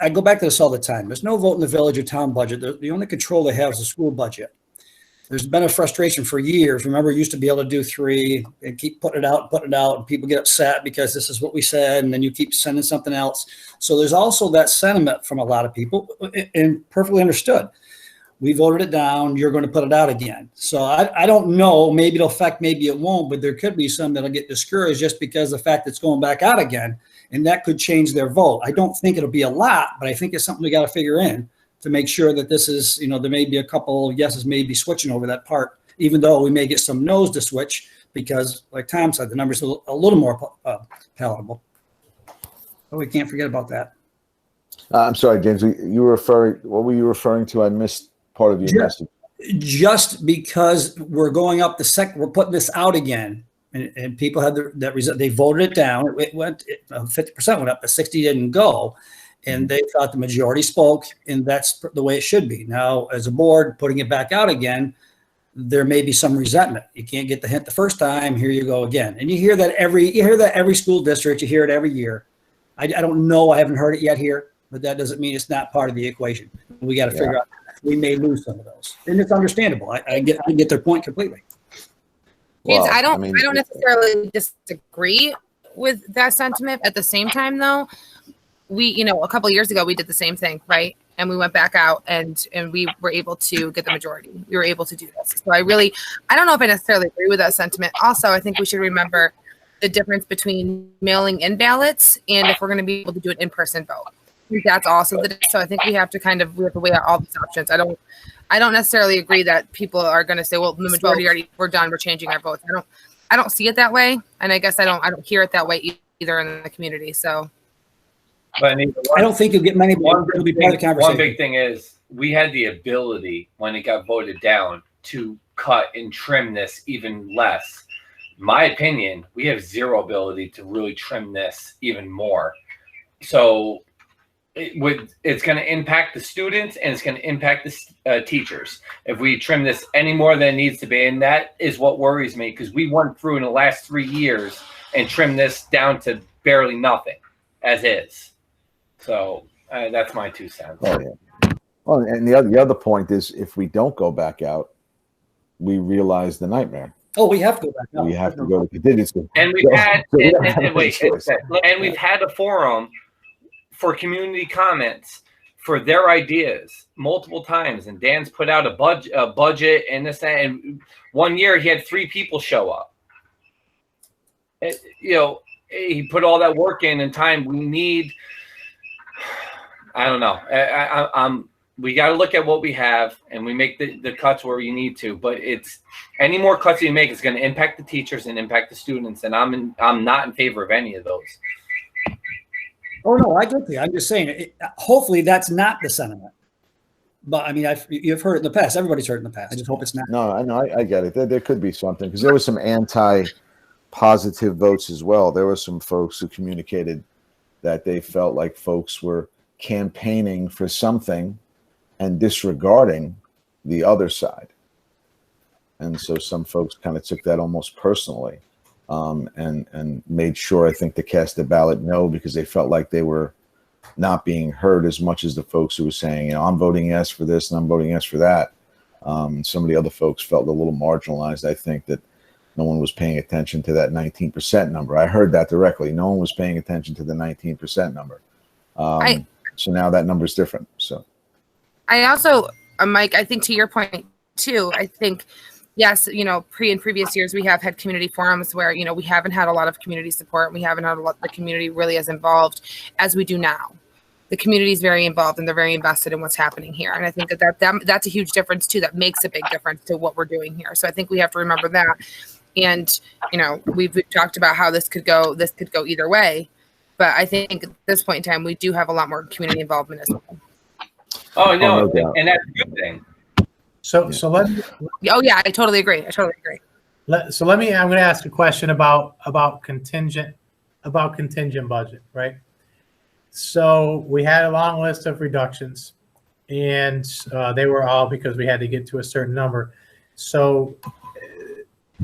I go back to this all the time. There's no vote in the village or town budget. The only control they have is the school budget. There's been a frustration for years. Remember, you used to be able to do 3 and keep putting it out, and people get upset because this is what we said, and then you keep sending something else. So there's also that sentiment from a lot of people, and perfectly understood. We voted it down. You're going to put it out again. So I don't know. Maybe it'll affect, maybe it won't, but there could be some that'll get discouraged just because of the fact it's going back out again, and that could change their vote. I don't think it'll be a lot, but I think it's something we got to figure in to make sure that this is, there may be a couple yeses maybe switching over that part, even though we may get some no's to switch because, like Tom said, the numbers are a little more palatable. But we can't forget about that. I'm sorry, James. What were you referring to? I missed part of your message. Just because we're going up we're putting this out again, and people had that result. They voted it down. It went 50% went up, but 60 didn't go, and they thought the majority spoke, and that's the way it should be. Now, as a board, putting it back out again, there may be some resentment. You can't get the hint the first time. Here you go again, and you hear that every school district. You hear it every year. I don't know. I haven't heard it yet here, but that doesn't mean it's not part of the equation. We got to figure out. We may lose some of those, and it's understandable. I get their point completely. James, Well, I don't mean, necessarily disagree with that sentiment. At the same time, though, we, a couple of years ago, we did the same thing, right? And we went back out and we were able to get the majority. We were able to do this. So I don't know if I necessarily agree with that sentiment. Also, I think we should remember the difference between mailing in ballots and if we're going to be able to do an in-person vote. I think that's also so I think we have to weigh out all these options. I don't necessarily agree that people are going to say, well, the majority we're done, we're changing our votes. I don't see it that way, and I guess I don't hear it that way either in the community. So, But I don't think you'll get many. It'll be part of the conversation. one big thing is we had the ability when it got voted down to cut and trim this even less. My opinion, we have zero ability to really trim this even more. So it's going to impact the students and it's going to impact the teachers if we trim this any more than it needs to be. And that is what worries me because we went through in the last 3 years and trimmed this down to barely nothing as is. So that's my 2 cents. Oh, yeah. Well, and the other point is, if we don't go back out, we realize the nightmare. Oh, we have to go back up. We have to go to contingency. And we've So- had, so we don't and have any wait, choice. and we've had a forum for community comments for their ideas multiple times. And Dan's put out a budget and this, and one year he had 3 people show up. You know, he put all that work in and time. We need, I don't know. We got to look at what we have, and we make the cuts where you need to. But it's any more cuts you make is going to impact the teachers and impact the students. And I'm not in favor of any of those. Oh, no, I get you. I'm just saying, hopefully that's not the sentiment. But I mean, you've heard it in the past. Everybody's heard it in the past. I just hope it's not. No, I know, I get it. There could be something, because there was some anti-positive votes as well. There were some folks who communicated that they felt like folks were campaigning for something and disregarding the other side. And so some folks kind of took that almost personally, and made sure, I think, to cast a ballot no, because they felt like they were not being heard as much as the folks who were saying, you know, I'm voting yes for this and I'm voting yes for that. Some of the other folks felt a little marginalized. I think that no one was paying attention to that 19% number. I heard that directly. No one was paying attention to the 19% number. So now that number is different. So I also, Mike, I think to your point too, I think, yes, you know, in previous years, we have had community forums where, you know, we haven't had a lot of community support. We haven't had a lot, the community really as involved as we do now. The community is very involved and they're very invested in what's happening here. And I think that's a huge difference too. That makes a big difference to what we're doing here. So I think we have to remember that. And, you know, we've talked about how this could go either way. But I think at this point in time, we do have a lot more community involvement as well. Oh, no, no doubt. and that's a good thing. So let Oh yeah, I totally agree. I'm going to ask a question about contingent budget, right? So we had a long list of reductions, and they were all because we had to get to a certain number. So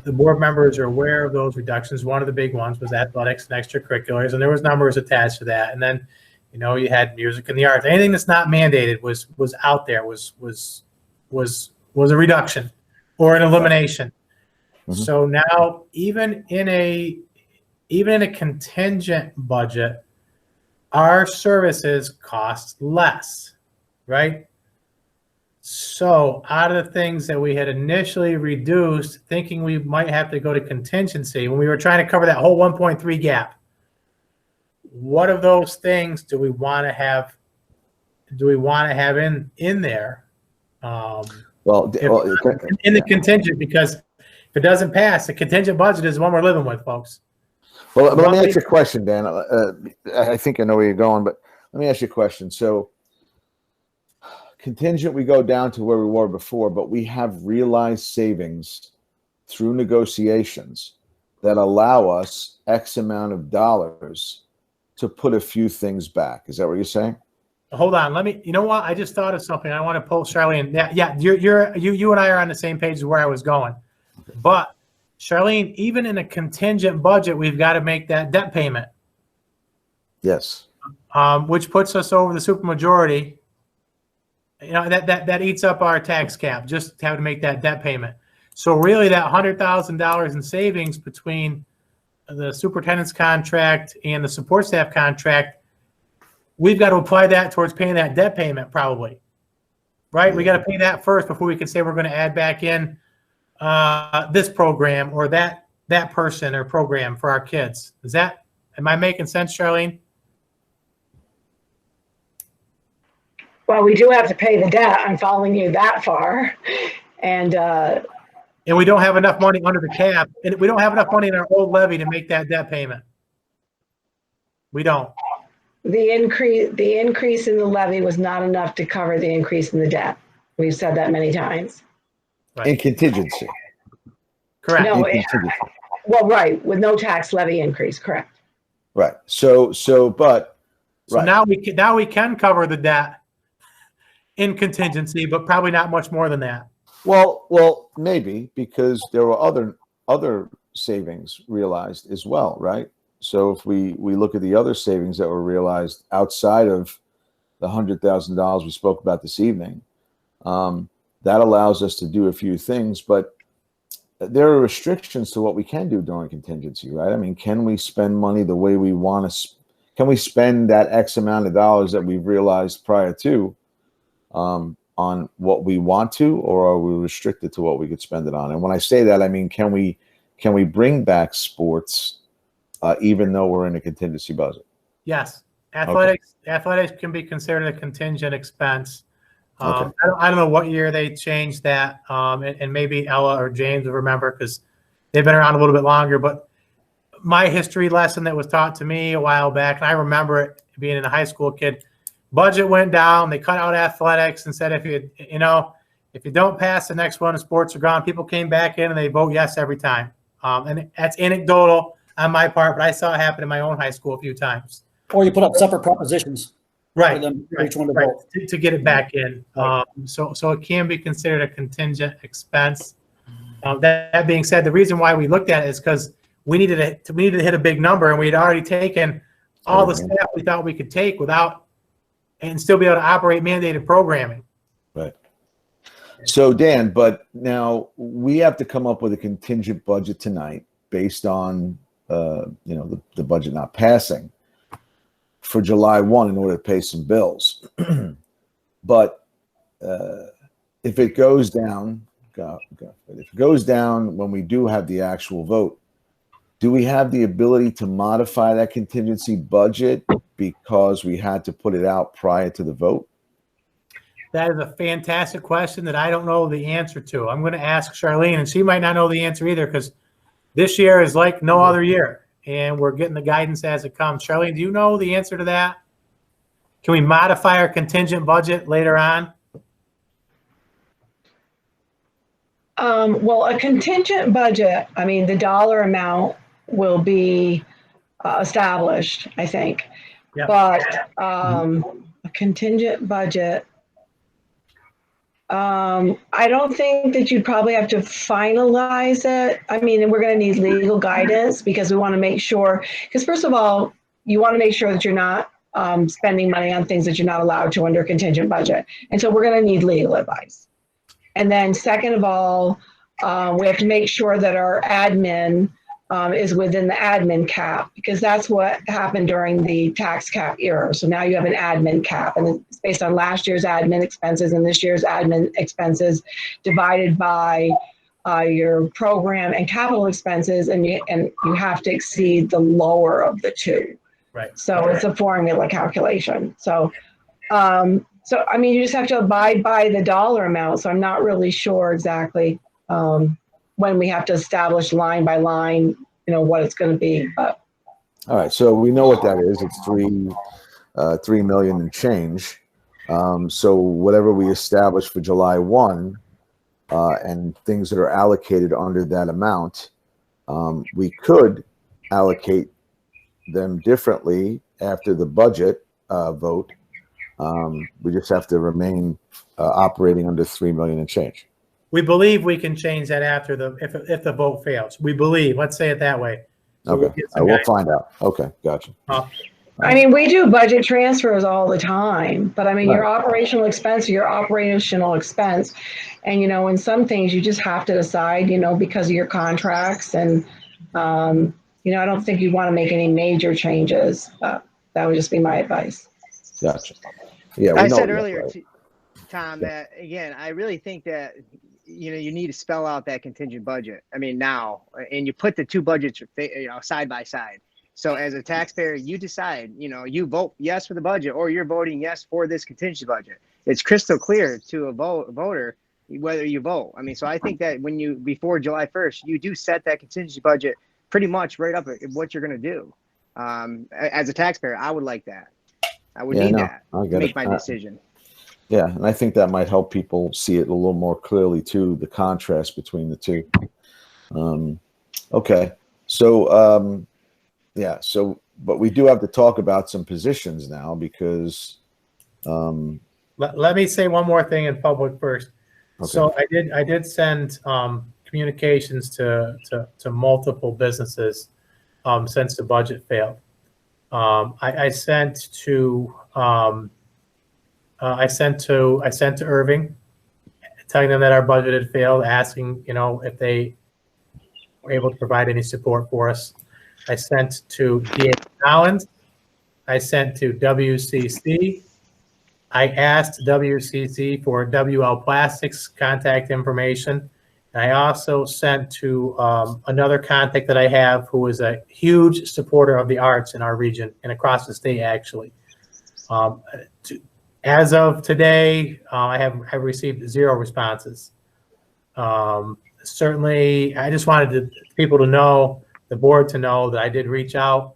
the board members are aware of those reductions. One of the big ones was athletics and extracurriculars, and there was numbers attached to that. And then, you know, you had music and the arts. Anything that's not mandated was out there, was a reduction or an elimination. Mm-hmm. So now, even in a contingent budget, our services cost less, right? So out of the things that we had initially reduced, thinking we might have to go to contingency when we were trying to cover that whole 1.3 gap, what of those things do we want to have in there? In the contingent, because if it doesn't pass, the contingent budget is the one we're living with, folks. Well, let me ask you a question, Dan. I think I know where you're going, but let me ask you a question. So contingent, we go down to where we were before, but we have realized savings through negotiations that allow us X amount of dollars to put a few things back. Is that what you're saying? Hold on. You know what? I just thought of something. I want to pull Charlene. Yeah, you and I are on the same page as where I was going. But Charlene, even in a contingent budget, we've got to make that debt payment. Yes. Which puts us over the supermajority. You know, that eats up our tax cap, just to have to make that debt payment. So really that $100,000 in savings between the superintendent's contract and the support staff contract, we've got to apply that towards paying that debt payment probably, right? We got to pay that first before we can say we're going to add back in this program or that person or program for our kids. Am I making sense, Charlene? Well, we do have to pay the debt. I'm following you that far. And we don't have enough money under the cap, and we don't have enough money in our old levy to make that debt payment. We don't. the increase in the levy was not enough to cover the increase in the debt. We've said that many times. Right. In contingency. Correct. No, In contingency. well, right, with no tax levy increase, correct. Right. So right. now we can cover the debt in contingency, but probably not much more than that. Well, maybe, because there were other savings realized as well, right? So if we look at the other savings that were realized outside of the $100,000 we spoke about this evening. That allows us to do a few things, but there are restrictions to what we can do during contingency, right? I mean, can we spend money the way we want to? Can we spend that X amount of dollars that we've realized prior to on what we want to, or are we restricted to what we could spend it on? And when I say that, I mean, can we bring back sports even though we're in a contingency budget? Yes, athletics can be considered a contingent expense. Okay. I don't know what year they changed that, and maybe Ella or James will remember because they've been around a little bit longer. But my history lesson that was taught to me a while back, and I remember it being a high school kid, budget went down. They cut out athletics and said if you don't pass the next one, sports are gone. People came back in and they vote yes every time. And that's anecdotal on my part, but I saw it happen in my own high school a few times. Or you put up separate propositions. Right, For them, right, each one to right, vote. to get it back in. So it can be considered a contingent expense. That being said, the reason why we looked at it is because we needed to hit a big number, and we had already taken all the staff we thought we could take without, and still be able to operate mandated programming. Right. So Dan, but now we have to come up with a contingent budget tonight based on the budget not passing for July 1 in order to pay some bills. But if it goes down, if it goes down when we do have the actual vote, do we have the ability to modify that contingency budget because we had to put it out prior to the vote? That is a fantastic question that I don't know the answer to. I'm going to ask Charlene, and she might not know the answer either because this year is like no other year, and we're getting the guidance as it comes. Charlene, do you know the answer to that? Can we modify our contingent budget later on? Well, a contingent budget, I mean, the dollar amount will be established, I think. Yep. But a contingent budget, I don't think that you'd probably have to finalize it. I mean, we're going to need legal guidance because we want to make sure, because first of all, you want to make sure that you're not spending money on things that you're not allowed to under contingent budget. And so we're going to need legal advice. And then second of all, we have to make sure that our admin is within the admin cap, because that's what happened during the tax cap era. So now you have an admin cap, and it's based on last year's admin expenses and this year's admin expenses divided by your program and capital expenses, and you have to exceed the lower of the two. Right. So it's a formula calculation. So I mean, you just have to abide by the dollar amount. So I'm not really sure exactly when we have to establish line by line, what it's going to be. But. All right, so we know what that is. It's 3 million and change. So whatever we establish for July 1 and things that are allocated under that amount, we could allocate them differently after the budget vote. We just have to remain operating under 3 million and change. We believe we can change that after if the vote fails. We believe. Let's say it that way. So Okay, we'll find out. Okay, gotcha. I mean, we do budget transfers all the time, but I mean, your operational expense, and in some things you just have to decide, because of your contracts, and I don't think you want to make any major changes. That would just be my advice. Gotcha. Yeah, I said earlier, Tom, that again, I really think that you need to spell out that contingent budget. I mean, now, and you put the two budgets, side by side. So as a taxpayer, you decide, you vote yes for the budget, or you're voting yes for this contingency budget. It's crystal clear to a voter whether you vote. I mean, so I think that before July 1st, you do set that contingency budget pretty much right up at what you're going to do. As a taxpayer, I would like that. I would need that to make my decision. Yeah, and I think that might help people see it a little more clearly too, the contrast between the two. Okay, so but we do have to talk about some positions now because. Let me say one more thing in public first. Okay. So I did send communications to multiple businesses since the budget failed. I sent to I sent to Irving, telling them that our budget had failed, asking, if they were able to provide any support for us. I sent to DA Collins. I sent to WCC. I asked WCC for WL Plastics contact information. And I also sent to another contact that I have who is a huge supporter of the arts in our region and across the state, actually. As of today, I have received 0 responses. Certainly, I just wanted people to know, the board to know that I did reach out,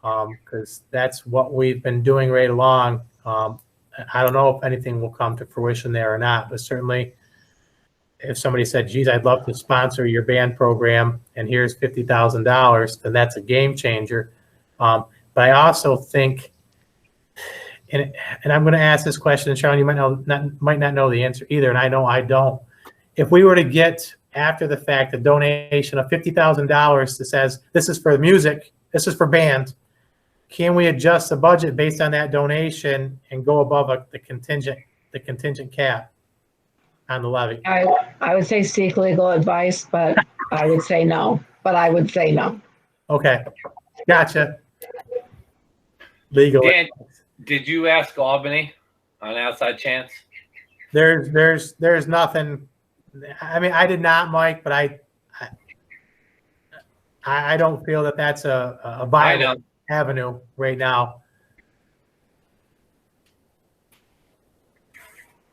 because that's what we've been doing right along. I don't know if anything will come to fruition there or not, but certainly if somebody said, geez, I'd love to sponsor your band program and here's $50,000, then that's a game changer. But I also think, and I'm going to ask this question, and Sharon, you might not know the answer either, and I know I don't. If we were to get, after the fact, a donation of $50,000 that says, this is for music, this is for band, can we adjust the budget based on that donation and go above the contingent cap on the levy? I would say seek legal advice, but I would say no. Okay, gotcha. Legal. Dan, did you ask Albany on outside chance? There's nothing. I mean, I did not, Mike, but I don't feel that that's a viable avenue right now.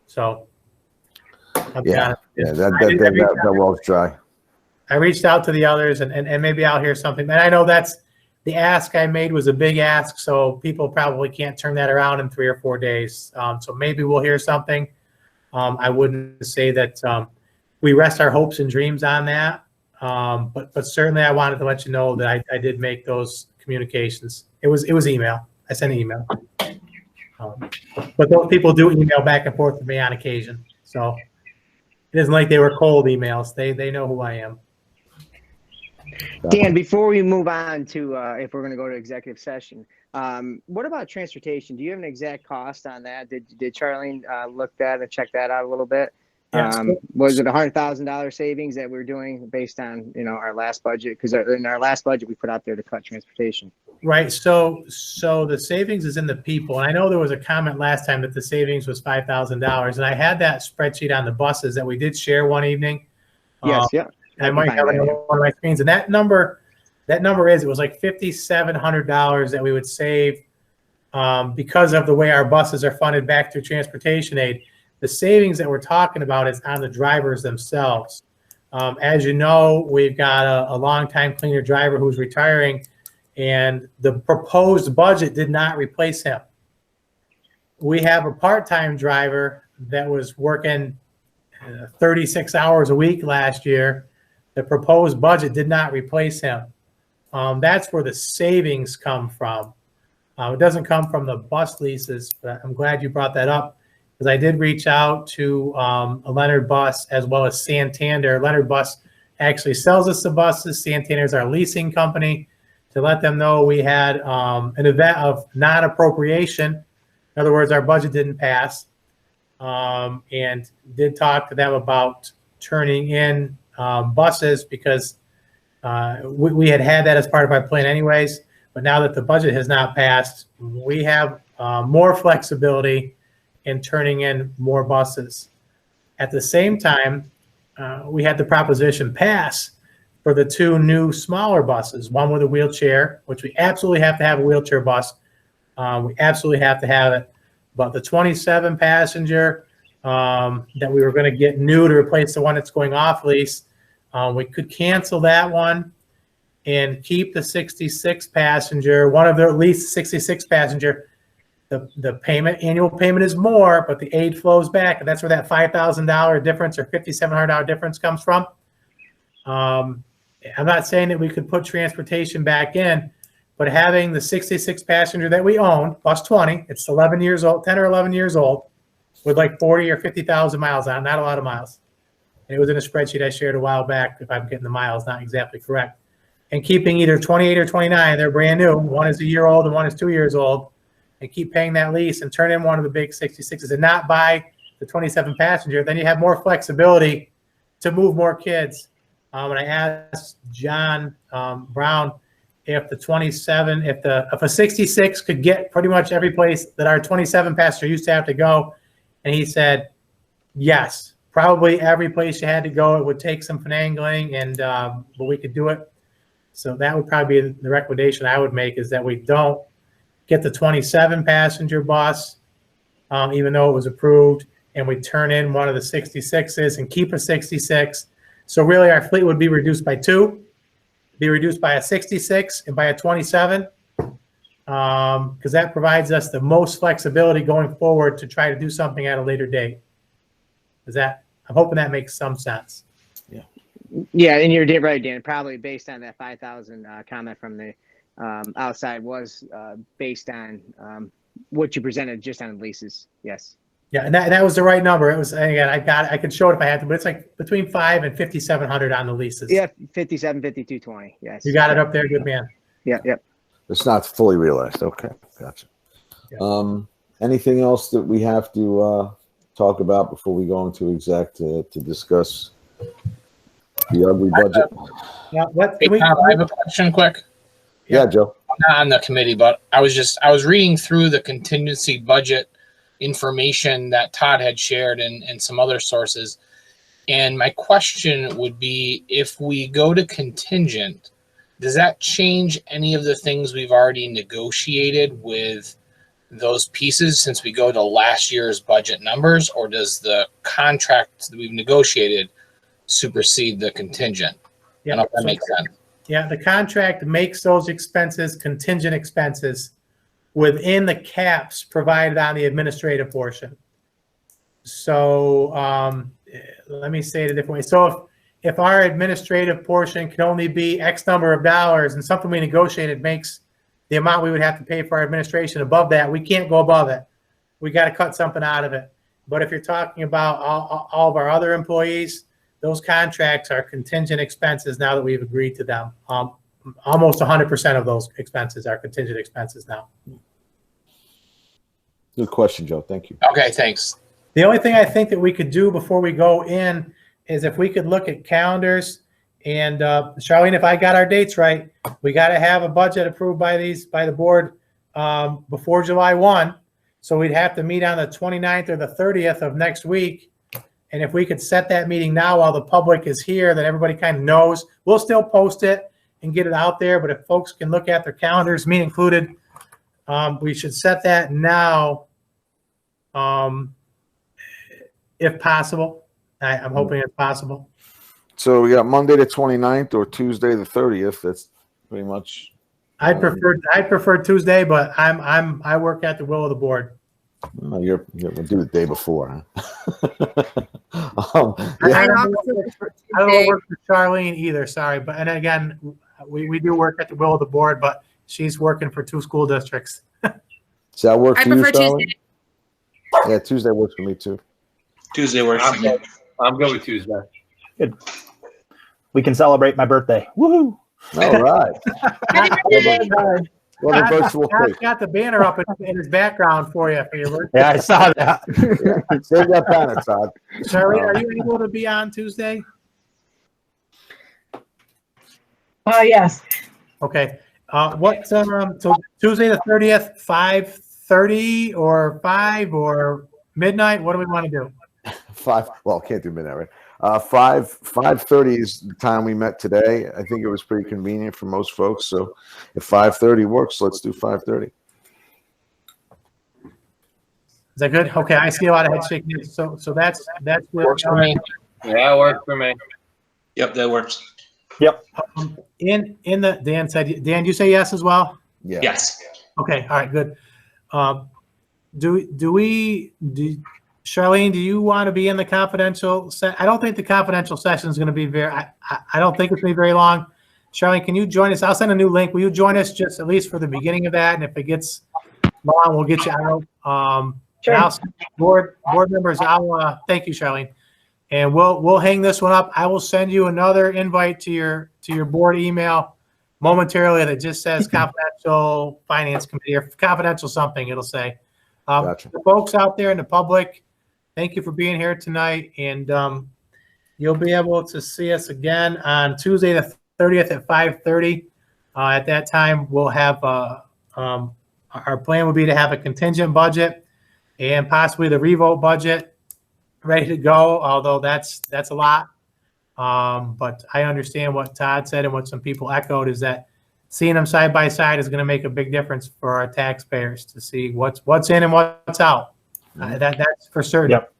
So, Yeah, that well's dry. I reached out to the others, and maybe I'll hear something. And I know that's the ask I made was a big ask, so people probably can't turn that around in 3 or 4 days. So maybe we'll hear something. I wouldn't say that we rest our hopes and dreams on that, but certainly I wanted to let you know that I did make those communications. It was email. I sent an email. But those people do email back and forth with me on occasion, so it isn't like they were cold emails. They know who I am. Dan, before we move on to if we're going to go to executive session, what about transportation? Do you have an exact cost on that? Did Charlene look that and check that out a little bit? Yes. Was it $100,000 savings that we're doing based on our last budget? Because in our last budget we put out there to cut transportation. Right. So the savings is in the people, and I know there was a comment last time that the savings was $5,000, and I had that spreadsheet on the buses that we did share one evening. Yes. Yeah. I might have it on one of my screens, and that number is, it was like $5,700 that we would save because of the way our buses are funded back through transportation aid. The savings that we're talking about is on the drivers themselves. As you know, we've got a longtime cleaner driver who's retiring, and the proposed budget did not replace him. We have a part-time driver that was working 36 hours a week last year. The proposed budget did not replace him. That's where the savings come from. It doesn't come from the bus leases, but I'm glad you brought that up, because I did reach out to a Leonard Bus as well as Santander. Leonard Bus actually sells us the buses. Santander is our leasing company, to let them know we had an event of non-appropriation. In other words, our budget didn't pass, and did talk to them about turning in buses, because we had that as part of our plan anyways. But now that the budget has not passed, we have more flexibility in turning in more buses. At the same time, we had the proposition pass for the 2 new smaller buses, one with a wheelchair, which we absolutely have to have a wheelchair bus. We absolutely have to have it. But the 27 passenger that we were going to get new to replace the one that's going off lease, we could cancel that one and keep the 66 passenger, one of the at least 66 passenger. The annual payment is more, but the aid flows back, and that's where that $5,000 difference or $5,700 difference comes from. I'm not saying that we could put transportation back in, but having the 66 passenger that we own, plus 20, it's 11 years old, 10 or 11 years old, with like 40 or 50,000 miles on, not a lot of miles. And it was in a spreadsheet I shared a while back, if I'm getting the miles not exactly correct. And keeping either 28 or 29, they're brand new. One is a year old and one is 2 years old. and keep paying that lease and turn in one of the big 66s and not buy the 27 passenger, then you have more flexibility to move more kids. And I asked John Brown if the 27, if a 66 could get pretty much every place that our 27 passenger used to have to go. And he said, yes, probably every place you had to go. It would take some finagling, and but we could do it. So that would probably be the recommendation I would make, is that we don't get the 27 passenger bus, even though it was approved, and we turn in one of the 66s and keep a 66. So really our fleet would be reduced by 2, be reduced by a 66 and by a 27, because that provides us the most flexibility going forward to try to do something at a later date. I'm hoping that makes some sense. Yeah, and you're right, Dan. Probably based on that 5,000 comment from the outside was based on what you presented just on leases. Yes. Yeah, and that was the right number. It was, again, I could show it if I had to, but it's like between 5 and 5,700 on the leases. Yeah, 57, 5220. Yes. You got it up there, good man. Yeah, yep. It's not fully realized. Okay, gotcha. Yeah. Anything else that we have to talk about before we go into exec to discuss the ugly budget? Hey, Tom, I have a question quick. Yeah, Joe. I'm not on the committee, but I was reading through the contingency budget information that Todd had shared and some other sources. And my question would be, if we go to contingent, does that change any of the things we've already negotiated with those pieces since we go to last year's budget numbers, or does the contract that we've negotiated supersede the contingent? I don't know if that makes sense. Yeah, the contract makes those expenses contingent expenses within the caps provided on the administrative portion. So let me say it a different way. So if our administrative portion can only be X number of dollars and something we negotiated makes the amount we would have to pay for our administration above that, we can't go above it. We got to cut something out of it. But if you're talking about all of our other employees, those contracts are contingent expenses now that we've agreed to them. Almost 100% of those expenses are contingent expenses now. Good question, Joe. Thank you. Okay, thanks. The only thing I think that we could do before we go in is if we could look at calendars, and Charlene, if I got our dates right, we got to have a budget approved by the board before July 1. So we'd have to meet on the 29th or the 30th of next week. And if we could set that meeting now while the public is here, then everybody kind of knows. We'll still post it and get it out there, but if folks can look at their calendars, me included, we should set that now, if possible. I'm hoping it's possible. So we got Monday the 29th or Tuesday the 30th. That's pretty much. I prefer Tuesday, but I work at the will of the board. No, you're gonna do the day before, huh? I don't work for Charlene either. Sorry, but and again, we do work at the will of the board, but she's working for 2 school districts. Does that work I for you, prefer Charlene? Tuesday. Yeah, Tuesday works for me too. Tuesday works for me. I'm good with Tuesday. Good. We can celebrate my birthday. Woohoo! All right. Well, the virtual Todd's cake. got the banner up in his background for you for your birthday. Yeah, I saw that. Save that banner, Todd. Charlene, are you able to be on Tuesday? Yes. Okay. So Tuesday the 30th, 5:30 or 5 or midnight? What do we want to do? 5. Well, can't do midnight, right? 5:30 is the time we met today. I think it was pretty convenient for most folks. So if 5:30 works, let's do 5:30. Is that good? Okay, I see a lot of head shaking. So that's Works for me. Yeah, it worked for me. Yep, that works. In the Dan said, Dan, do you say yes as well? Yeah. Yes. Okay, all right, good. Charlene, do you want to be in the confidential I don't think the confidential session is going to be I don't think it's going to be very long. Charlene, can you join us? I'll send a new link. Will you join us just at least for the beginning of that? And if it gets long, we'll get you out. Sure. And board members, thank you, Charlene. And we'll hang this one up. I will send you another invite to your board email momentarily that just says confidential finance committee or confidential something, it'll say. Gotcha. The folks out there in the public, thank you for being here tonight. And you'll be able to see us again on Tuesday the 30th at 5:30. At that time, we'll have our plan would be to have a contingent budget and possibly the revote budget ready to go, although that's a lot. But I understand what Todd said and what some people echoed is that seeing them side by side is going to make a big difference for our taxpayers to see what's in and what's out. That's for certain. Yep.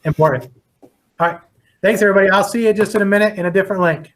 Important. All right. Thanks, everybody. I'll see you just in a minute in a different link.